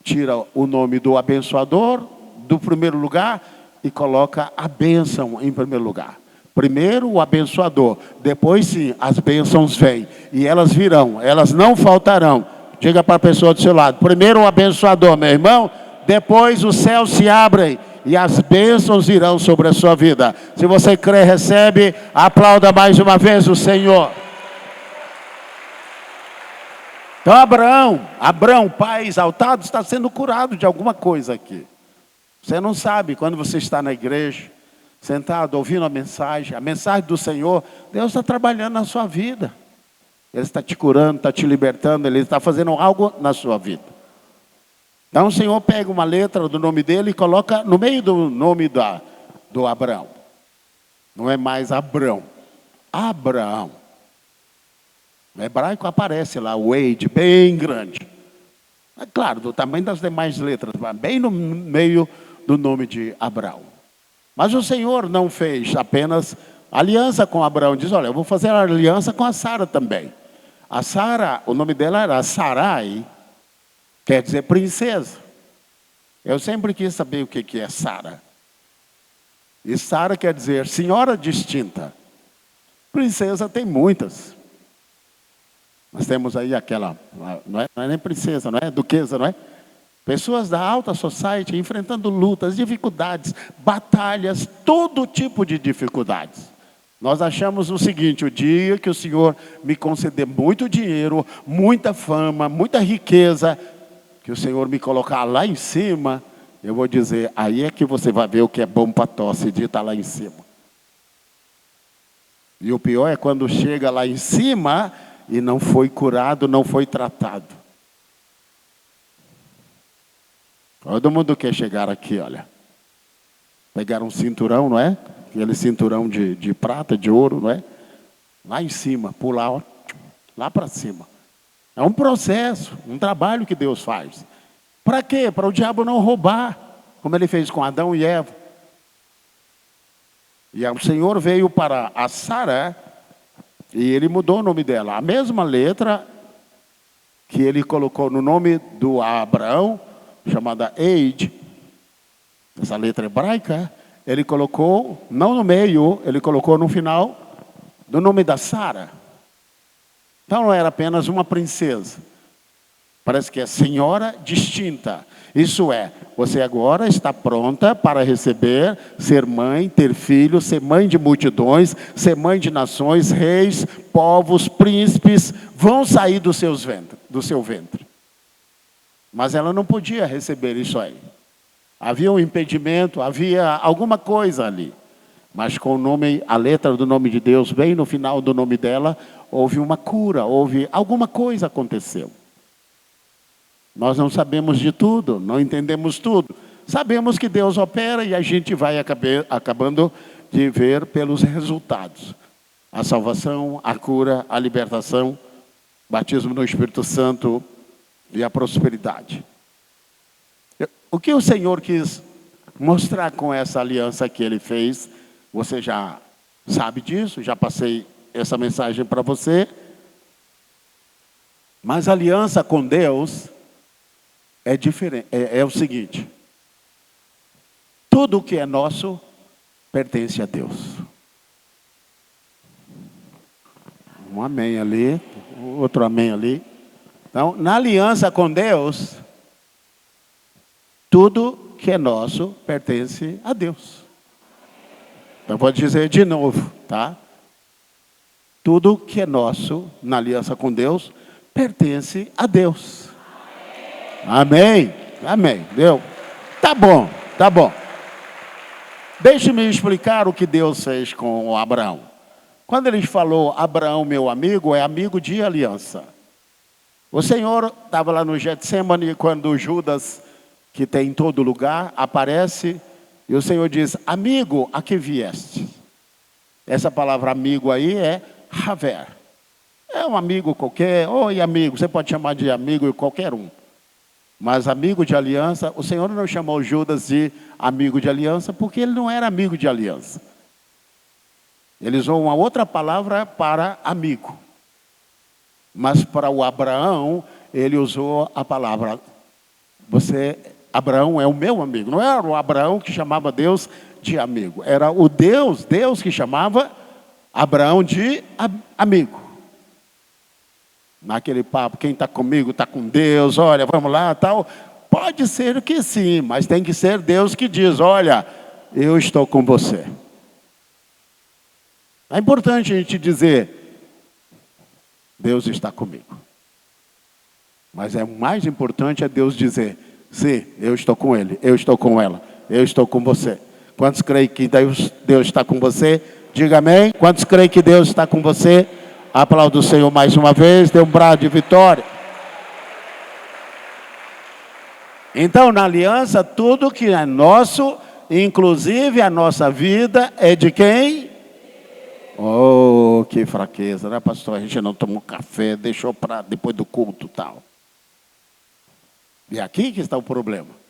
Tira o nome do abençoador do primeiro lugar e coloca a bênção em primeiro lugar. Primeiro o abençoador, depois sim as bênçãos vêm. E elas virão, elas não faltarão. Diga para a pessoa do seu lado, primeiro o abençoador, meu irmão, depois os céus se abrem e as bênçãos irão sobre a sua vida. Se você crê, recebe, aplauda mais uma vez o Senhor. Então Abraão, pai exaltado, está sendo curado de alguma coisa aqui. Você não sabe, quando você está na igreja, sentado, ouvindo a mensagem do Senhor, Deus está trabalhando na sua vida. Ele está te curando, está te libertando, Ele está fazendo algo na sua vida. Então o Senhor pega uma letra do nome dele e coloca no meio do nome do Abraão. Não é mais Abrão, Abraão. No hebraico aparece lá o Wade, bem grande. É claro, do tamanho das demais letras, mas bem no meio do nome de Abraão. Mas o Senhor não fez apenas aliança com Abraão. Diz, olha, eu vou fazer aliança com a Sara também. A Sara, o nome dela era Sarai, quer dizer princesa. Eu sempre quis saber o que é Sara. E Sara quer dizer senhora distinta. Princesa tem muitas. Nós temos aí aquela, não é nem princesa, não é duquesa, não é? Pessoas da alta society enfrentando lutas, dificuldades, batalhas, todo tipo de dificuldades. Nós achamos o seguinte, o dia que o Senhor me conceder muito dinheiro, muita fama, muita riqueza, que o Senhor me colocar lá em cima, eu vou dizer, aí é que você vai ver o que é bom para tosse, de estar lá em cima. E o pior é quando chega lá em cima e não foi curado, não foi tratado. Todo mundo quer chegar aqui, olha. Pegar um cinturão, não é? Aquele cinturão de prata, de ouro, não é? Lá em cima, pular, ó, lá para cima. É um processo, um trabalho que Deus faz. Para quê? Para o diabo não roubar, como ele fez com Adão e Eva. E o Senhor veio para a Sara e ele mudou o nome dela. A mesma letra que ele colocou no nome do Abraão, chamada Eid, essa letra hebraica, ele colocou, não no meio, ele colocou no final do nome da Sara. Então não era apenas uma princesa. Parece que é senhora distinta. Isso é, você agora está pronta para receber, ser mãe, ter filhos, ser mãe de multidões, ser mãe de nações, reis, povos, príncipes, vão sair do seu ventre. Mas ela não podia receber isso aí. Havia um impedimento, havia alguma coisa ali. Mas com o nome, a letra do nome de Deus, bem no final do nome dela, houve uma cura, houve alguma coisa aconteceu. Nós não sabemos de tudo, não entendemos tudo. Sabemos que Deus opera e a gente vai acabando de ver pelos resultados. A salvação, a cura, a libertação, batismo no Espírito Santo e a prosperidade. O que o Senhor quis mostrar com essa aliança que Ele fez, você já sabe disso, já passei essa mensagem para você. Mas a aliança com Deus é diferente, é o seguinte: tudo o que é nosso pertence a Deus. Um amém ali, outro amém ali. Então, na aliança com Deus, tudo que é nosso pertence a Deus. Eu vou dizer de novo, tá? Tudo que é nosso na aliança com Deus pertence a Deus. Amém? Amém. Deu? Tá bom, tá bom. Deixe-me explicar o que Deus fez com o Abraão. Quando ele falou, Abraão, meu amigo, é amigo de aliança. O Senhor estava lá no Getsemane, quando Judas, que tem em todo lugar, aparece, e o Senhor diz, amigo, a que vieste? Essa palavra amigo aí é Haver. É um amigo qualquer, oi amigo, você pode chamar de amigo qualquer um. Mas amigo de aliança, o Senhor não chamou Judas de amigo de aliança, porque ele não era amigo de aliança. Ele usou uma outra palavra para amigo. Mas para o Abraão, ele usou a palavra, Abraão é o meu amigo. Não era o Abraão que chamava Deus de amigo. Era o Deus que chamava Abraão de amigo. Naquele papo, quem está comigo está com Deus, olha, vamos lá, tal. Pode ser que sim, mas tem que ser Deus que diz, olha, eu estou com você. É importante a gente dizer, Deus está comigo. Mas o mais importante é Deus dizer, sim, eu estou com ele, eu estou com ela, eu estou com você. Quantos creem que Deus está com você? Diga amém. Quantos creem que Deus está com você? Aplauda o Senhor mais uma vez, dê um brado de vitória. Então, na aliança, tudo que é nosso, inclusive a nossa vida, é de quem? Oh, que fraqueza, né, pastor? A gente não tomou café, deixou para depois do culto e tal. E aqui que está o problema.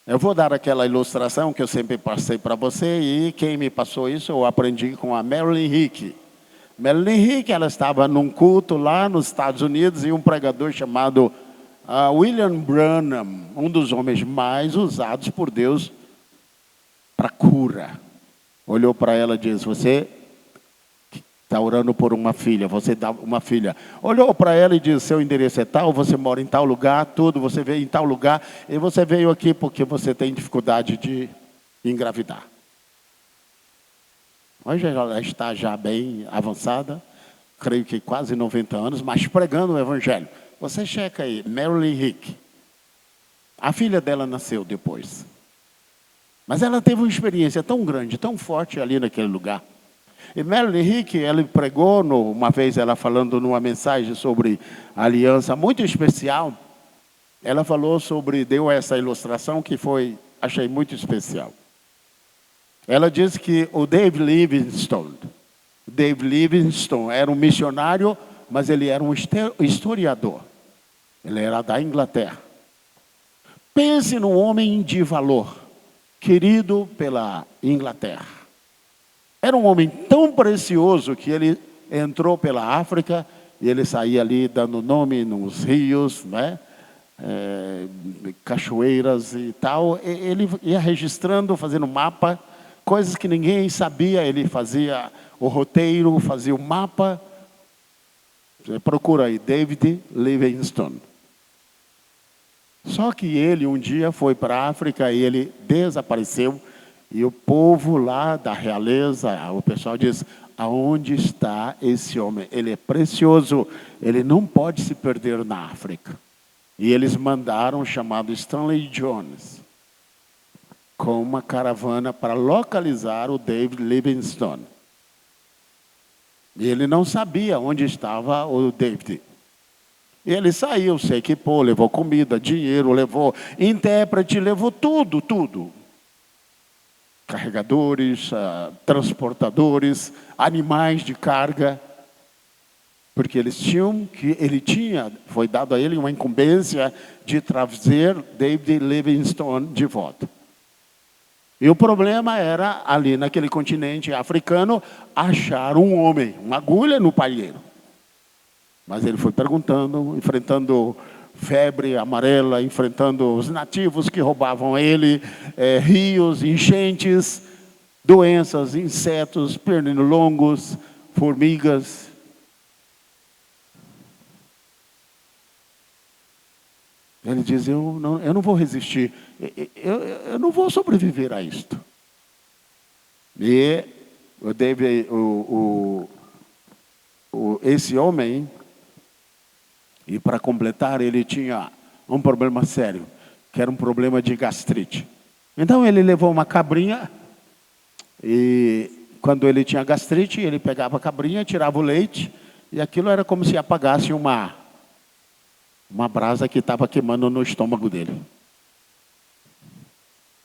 Eu vou dar aquela ilustração que eu sempre passei para você, e quem me passou isso, eu aprendi com a Marilyn Hickey. Marilyn Hickey, ela estava num culto lá nos Estados Unidos, e um pregador chamado William Branham, um dos homens mais usados por Deus para cura, olhou para ela e disse, você está orando por uma filha, você dá uma filha. Olhou para ela e disse, seu endereço é tal, você mora em tal lugar, tudo, você veio em tal lugar, e você veio aqui porque você tem dificuldade de engravidar. Hoje ela está já bem avançada, creio que quase 90 anos, mas pregando o evangelho. Você checa aí, Marilyn Hickey. A filha dela nasceu depois. Mas ela teve uma experiência tão grande, tão forte ali naquele lugar. E Marilyn Hickey, ela pregou, uma vez ela falando numa mensagem sobre aliança muito especial, ela falou sobre, deu essa ilustração que achei muito especial. Ela disse que o David Livingstone era um missionário, mas ele era um historiador. Ele era da Inglaterra. Pense num homem de valor, querido pela Inglaterra. Era um homem tão precioso que ele entrou pela África e ele saía ali dando nome nos rios, né? Cachoeiras e tal. Ele ia registrando, fazendo mapa, coisas que ninguém sabia. Ele fazia o roteiro, fazia o mapa. Você procura aí, David Livingstone. Só que ele um dia foi para a África e ele desapareceu. E o povo lá da realeza, o pessoal diz, aonde está esse homem? Ele é precioso, ele não pode se perder na África. E eles mandaram o chamado Stanley Jones com uma caravana para localizar o David Livingstone. E ele não sabia onde estava o David. E ele saiu, se equipou, levou comida, dinheiro, levou intérprete, levou tudo. Carregadores, transportadores, animais de carga. Porque foi dado a ele uma incumbência de trazer David Livingstone de volta. E o problema era, ali naquele continente africano, achar um homem, uma agulha no palheiro. Mas ele foi perguntando, enfrentando febre amarela, enfrentando os nativos que roubavam ele, rios, enchentes, doenças, insetos, pernilongos, formigas. Ele diz, eu não vou resistir, eu não vou sobreviver a isto. E esse homem, e para completar, ele tinha um problema sério, que era um problema de gastrite. Então ele levou uma cabrinha, e quando ele tinha gastrite, ele pegava a cabrinha, tirava o leite, e aquilo era como se apagasse uma brasa que estava queimando no estômago dele.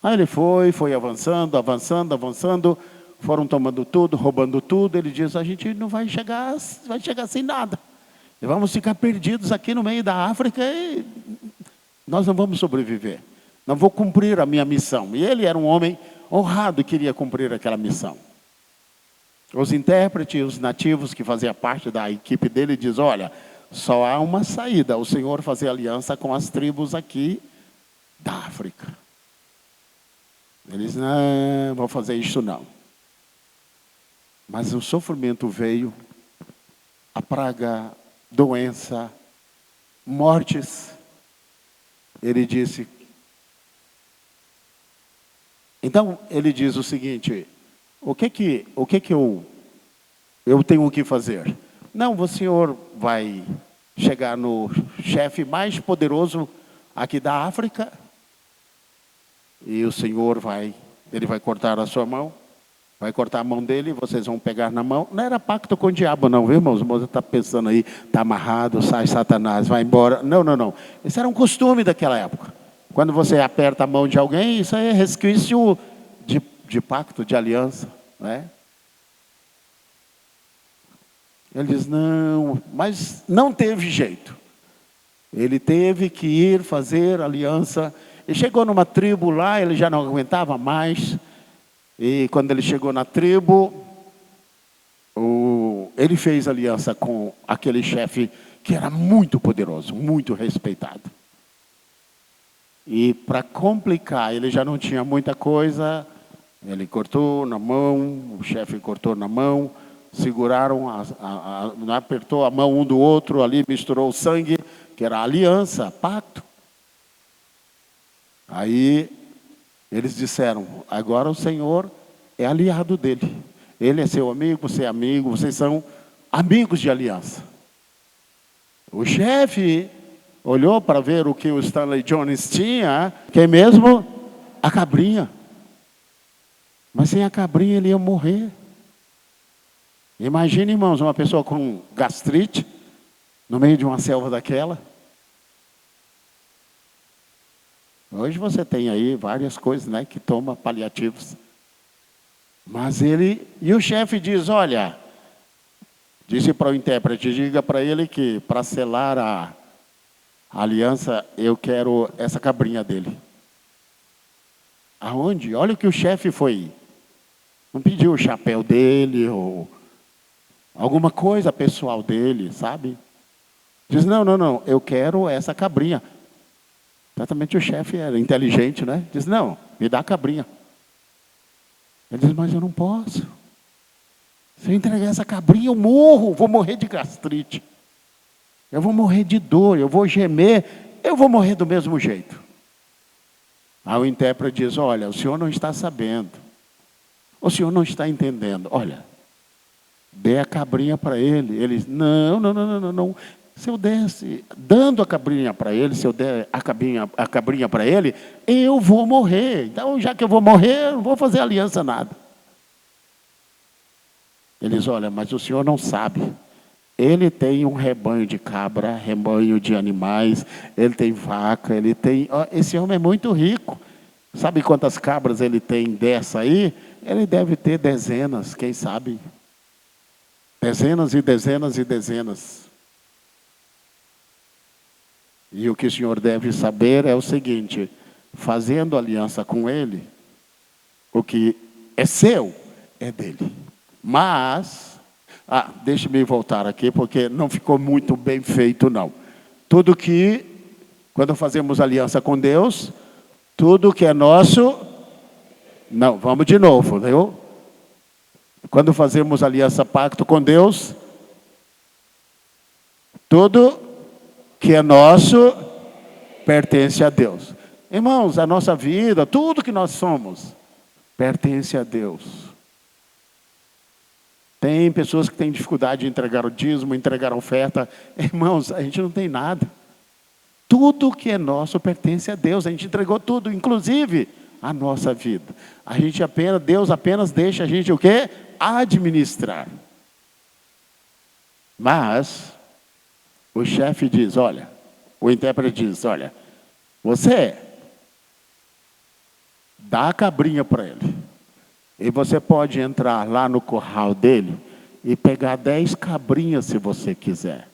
Aí ele foi avançando, foram tomando tudo, roubando tudo. Ele diz, a gente não vai chegar sem nada. E vamos ficar perdidos aqui no meio da África e nós não vamos sobreviver. Não vou cumprir a minha missão. E ele era um homem honrado e queria cumprir aquela missão. Os intérpretes, os nativos que faziam parte da equipe dele, diz, olha, só há uma saída, o Senhor fazer aliança com as tribos aqui da África. Eles, não, vou fazer isso não. Mas o sofrimento veio, a praga, doença, mortes. Ele disse, então ele diz o seguinte, o que eu tenho que fazer? Não, o senhor vai chegar no chefe mais poderoso aqui da África e o senhor ele vai cortar a sua mão, vai cortar a mão dele, vocês vão pegar na mão. Não era pacto com o diabo não, viu, irmãos? Você está pensando aí, está amarrado, sai Satanás, vai embora. Não. Esse era um costume daquela época. Quando você aperta a mão de alguém, isso é resquício de pacto, de aliança, né? Ele diz, não, mas não teve jeito. Ele teve que ir fazer aliança. E chegou numa tribo lá, ele já não aguentava mais. E quando ele chegou na tribo, ele fez aliança com aquele chefe que era muito poderoso, muito respeitado. E para complicar, ele já não tinha muita coisa, ele cortou na mão, o chefe cortou na mão, seguraram, apertou a mão um do outro, ali misturou o sangue, que era aliança, pacto. Aí eles disseram, agora o Senhor é aliado dele. Ele é seu amigo, você é amigo, vocês são amigos de aliança. O chefe olhou para ver o que o Stanley Jones tinha, que é mesmo a cabrinha. Mas sem a cabrinha ele ia morrer. Imagine, irmãos, uma pessoa com gastrite, no meio de uma selva daquela. Hoje você tem aí várias coisas, né, que toma paliativos. Mas e o chefe diz, olha, disse para o intérprete, diga para ele que para selar a aliança, eu quero essa cabrinha dele. Aonde? Olha o que o chefe foi. Não pediu o chapéu dele, ou alguma coisa pessoal dele, sabe? Diz, não, eu quero essa cabrinha. Exatamente o chefe era inteligente, né? Diz, não, me dá a cabrinha. Ele diz, mas eu não posso. Se eu entregar essa cabrinha, eu morro, vou morrer de gastrite. Eu vou morrer de dor, eu vou gemer, eu vou morrer do mesmo jeito. Aí o intérprete diz, olha, o senhor não está sabendo. O senhor não está entendendo. Olha, dê a cabrinha para ele. Ele diz, não. Se eu desse, dando a cabrinha para ele, se eu der a cabrinha para ele, eu vou morrer. Então, já que eu vou morrer, eu não vou fazer aliança nada. Ele diz, olha, mas o senhor não sabe. Ele tem um rebanho de cabra, rebanho de animais, ele tem vaca, ele tem... Esse homem é muito rico. Sabe quantas cabras ele tem dessa aí? Ele deve ter dezenas, quem sabe? Dezenas e dezenas e dezenas. E o que o senhor deve saber é o seguinte, fazendo aliança com ele, o que é seu é dele. Mas, deixe-me voltar aqui, porque não ficou muito bem feito, não. Tudo que, quando fazemos aliança com Deus, tudo que é nosso... Não, vamos de novo, viu? Quando fazemos aliança, pacto com Deus, tudo que é nosso pertence a Deus. Irmãos, a nossa vida, tudo que nós somos, pertence a Deus. Tem pessoas que têm dificuldade de entregar o dízimo, entregar a oferta. Irmãos, a gente não tem nada. Tudo que é nosso pertence a Deus. A gente entregou tudo, inclusive a nossa vida. Deus apenas deixa a gente o quê? Administrar. Mas o chefe diz, olha, o intérprete diz, olha, você dá a cabrinha para ele. E você pode entrar lá no curral dele e pegar 10 cabrinhas se você quiser.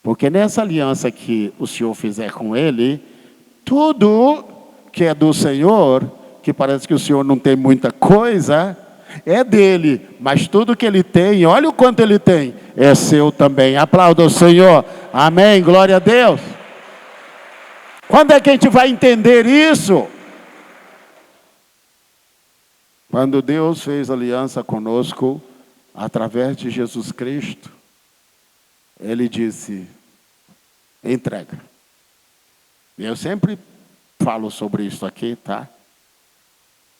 Porque nessa aliança que o Senhor fizer com ele, tudo que é do Senhor, que parece que o Senhor não tem muita coisa, é dele. Mas tudo que ele tem, olha o quanto ele tem, é seu também. Aplauda o Senhor. Amém. Glória a Deus. Quando é que a gente vai entender isso? Quando Deus fez aliança conosco, através de Jesus Cristo, Ele disse, entrega. Eu sempre falo sobre isso aqui, tá?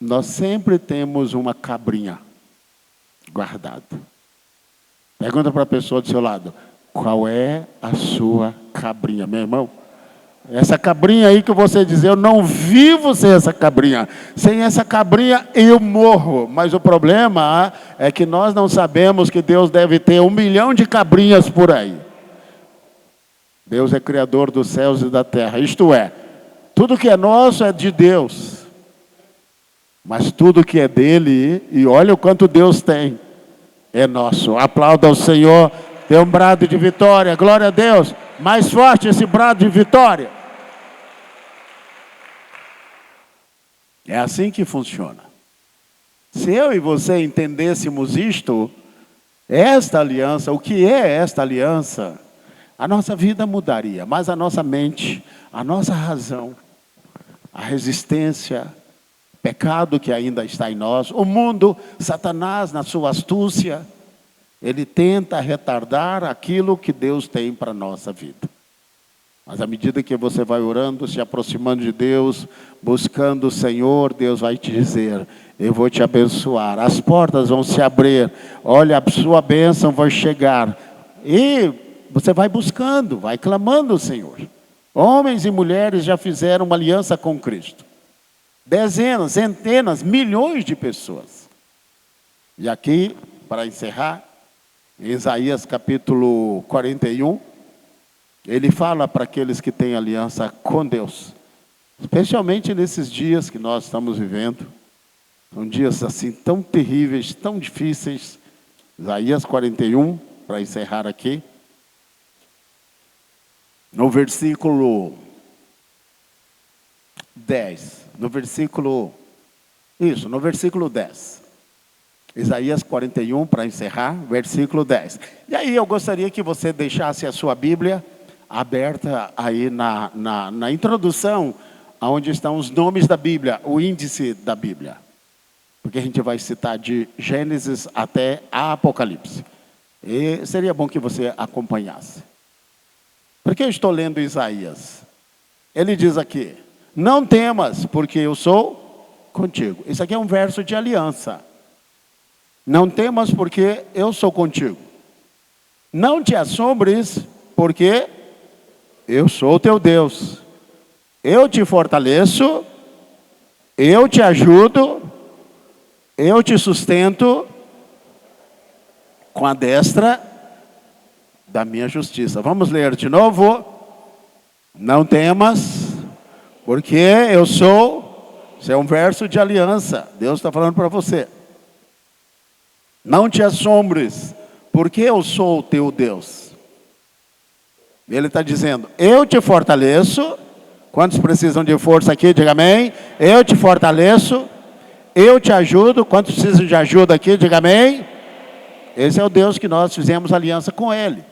Nós sempre temos uma cabrinha guardada. Pergunta para a pessoa do seu lado, qual é a sua cabrinha, meu irmão? Essa cabrinha aí que você diz, eu não vivo sem essa cabrinha. Sem essa cabrinha eu morro. Mas o problema é que nós não sabemos que Deus deve ter 1 milhão de cabrinhas por aí. Deus é criador dos céus e da terra. Isto é, tudo que é nosso é de Deus. Mas tudo que é dele, e olha o quanto Deus tem, é nosso. Aplauda ao Senhor, dê um brado de vitória. Glória a Deus. Mais forte esse brado de vitória. É assim que funciona. Se eu e você entendêssemos isto, esta aliança, o que é esta aliança, a nossa vida mudaria, mas a nossa mente, a nossa razão, a resistência, o pecado que ainda está em nós, o mundo, Satanás na sua astúcia, ele tenta retardar aquilo que Deus tem para a nossa vida. Mas à medida que você vai orando, se aproximando de Deus, buscando o Senhor, Deus vai te dizer, eu vou te abençoar, as portas vão se abrir, olha, a sua bênção vai chegar. E você vai buscando, vai clamando o Senhor. Homens e mulheres já fizeram uma aliança com Cristo. Dezenas, centenas, milhões de pessoas. E aqui, para encerrar, em Isaías capítulo 41, ele fala para aqueles que têm aliança com Deus, especialmente nesses dias que nós estamos vivendo, são dias assim tão terríveis, tão difíceis. Isaías 41, para encerrar aqui, no versículo 10, no versículo 10. Isaías 41, para encerrar, versículo 10. E aí eu gostaria que você deixasse a sua Bíblia aberta aí na introdução, onde estão os nomes da Bíblia, o índice da Bíblia. Porque a gente vai citar de Gênesis até a Apocalipse. E seria bom que você acompanhasse. Por que eu estou lendo Isaías? Ele diz aqui, não temas, porque eu sou contigo. Isso aqui é um verso de aliança. Não temas, porque eu sou contigo. Não te assombres, porque eu sou o teu Deus. Eu te fortaleço, eu te ajudo, eu te sustento com a destra da minha justiça. Vamos ler de novo. Não temas, porque eu sou. Isso é um verso de aliança. Deus está falando para você. Não te assombres, porque eu sou o teu Deus. Ele está dizendo, eu te fortaleço. Quantos precisam de força aqui? Diga amém. Eu te fortaleço. Eu te ajudo. Quantos precisam de ajuda aqui? Diga amém. Esse é o Deus que nós fizemos aliança com Ele.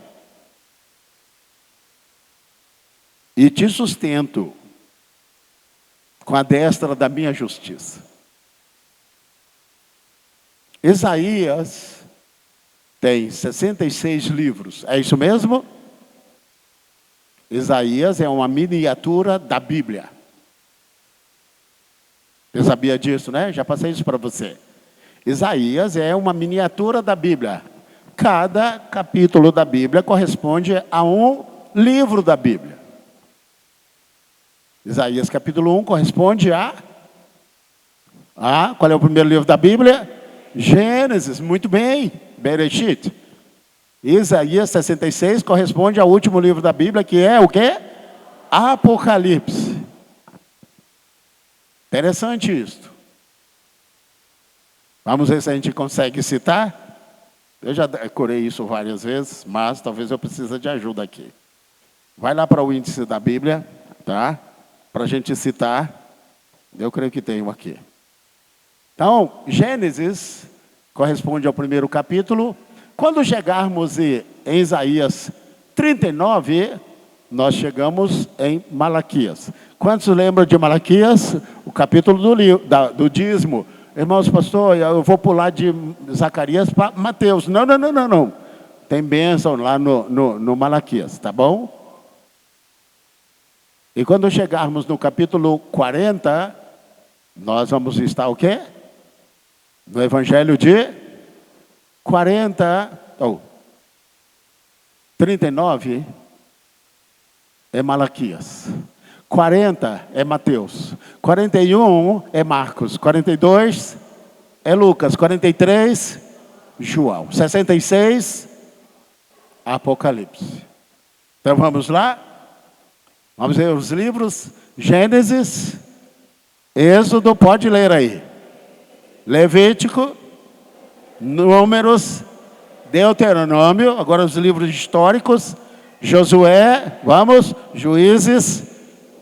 E te sustento com a destra da minha justiça. Isaías tem 66 livros. É isso mesmo? Isaías é uma miniatura da Bíblia. Você sabia disso, né? Já passei isso para você. Isaías é uma miniatura da Bíblia. Cada capítulo da Bíblia corresponde a um livro da Bíblia. Isaías capítulo 1 corresponde qual é o primeiro livro da Bíblia? Gênesis, muito bem, Bereshit. Isaías 66 corresponde ao último livro da Bíblia, que é o quê? Apocalipse. Interessante isso. Vamos ver se a gente consegue citar. Eu já decorei isso várias vezes, mas talvez eu precise de ajuda aqui. Vai lá para o índice da Bíblia, tá? Para a gente citar. Eu creio que tenho aqui. Então, Gênesis corresponde ao primeiro capítulo. Quando chegarmos em Isaías 39, nós chegamos em Malaquias. Quantos lembram de Malaquias? O capítulo do dízimo. Irmãos, pastor, eu vou pular de Zacarias para Mateus. Não. Tem bênção lá no Malaquias, tá bom? E quando chegarmos no capítulo 40, nós vamos estar o quê? No Evangelho de 39 é Malaquias. 40 é Mateus, 41 é Marcos, 42 é Lucas, 43 João, 66 Apocalipse. Então vamos lá, vamos ver os livros. Gênesis, Êxodo, pode ler aí. Levítico, Números, Deuteronômio, agora os livros históricos. Josué, vamos, Juízes,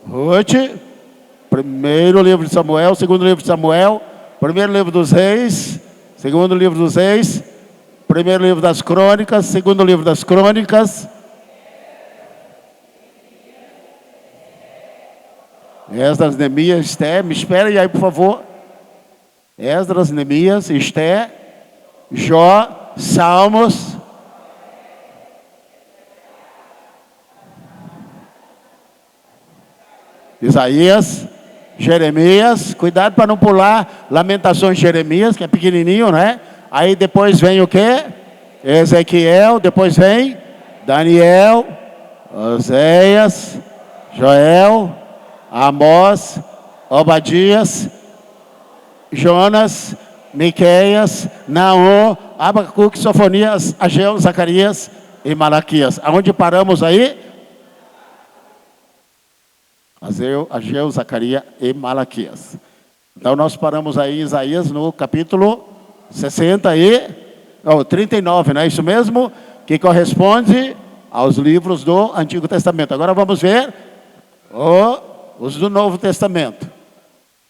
Ruth, primeiro livro de Samuel, segundo livro de Samuel, primeiro livro dos reis, segundo livro dos reis, primeiro livro das crônicas, segundo livro das crônicas. Esdras, Neemias, Esté, me esperem aí por favor. Esdras, Neemias, Esté, Jó, Salmos. Isaías, Jeremias, cuidado para não pular Lamentações de Jeremias, que é pequenininho, né? Aí depois vem o quê? Ezequiel, depois vem Daniel, Oséias, Joel, Amós, Obadias, Jonas, Miqueias, Naum, Abacuque, Sofonias, Ageu, Zacarias e Malaquias. Aonde paramos aí? Ageu, Zacarias e Malaquias. Então nós paramos aí em Isaías no capítulo 39, não é isso mesmo? Que corresponde aos livros do Antigo Testamento. Agora vamos ver os do Novo Testamento.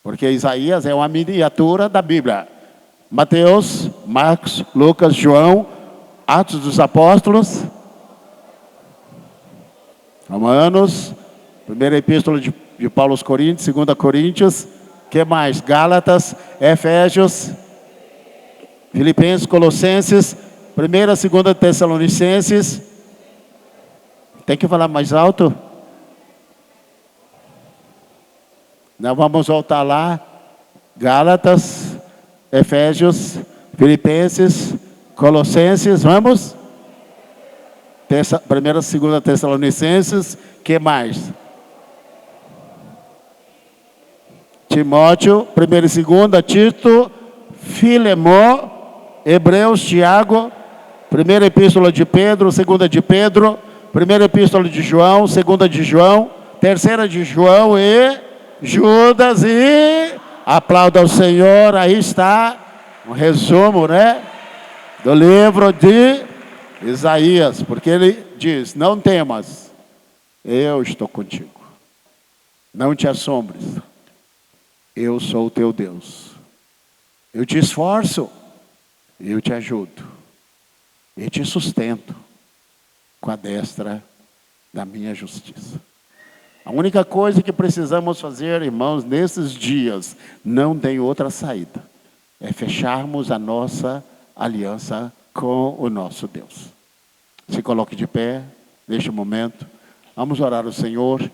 Porque Isaías é uma miniatura da Bíblia. Mateus, Marcos, Lucas, João, Atos dos Apóstolos, Romanos, primeira epístola de Paulo aos Coríntios, segunda Coríntios, que mais? Gálatas, Efésios, Filipenses, Colossenses, primeira, segunda Tessalonicenses. Tem que falar mais alto? Nós vamos voltar lá. Gálatas, Efésios, Filipenses, Colossenses, vamos? Primeira, segunda Tessalonicenses, que mais? Timóteo, primeira e segunda, Tito, Filemon, Hebreus, Tiago, primeira epístola de Pedro, segunda de Pedro, primeira epístola de João, segunda de João, terceira de João e Judas e aplauda ao Senhor. Aí está um resumo, né, do livro de Isaías, porque ele diz: não temas, eu estou contigo, não te assombres, eu sou o teu Deus, eu te esforço, eu te ajudo, eu te sustento com a destra da minha justiça. A única coisa que precisamos fazer, irmãos, nesses dias, não tem outra saída, é fecharmos a nossa aliança com o nosso Deus. Se coloque de pé, neste momento, vamos orar ao Senhor.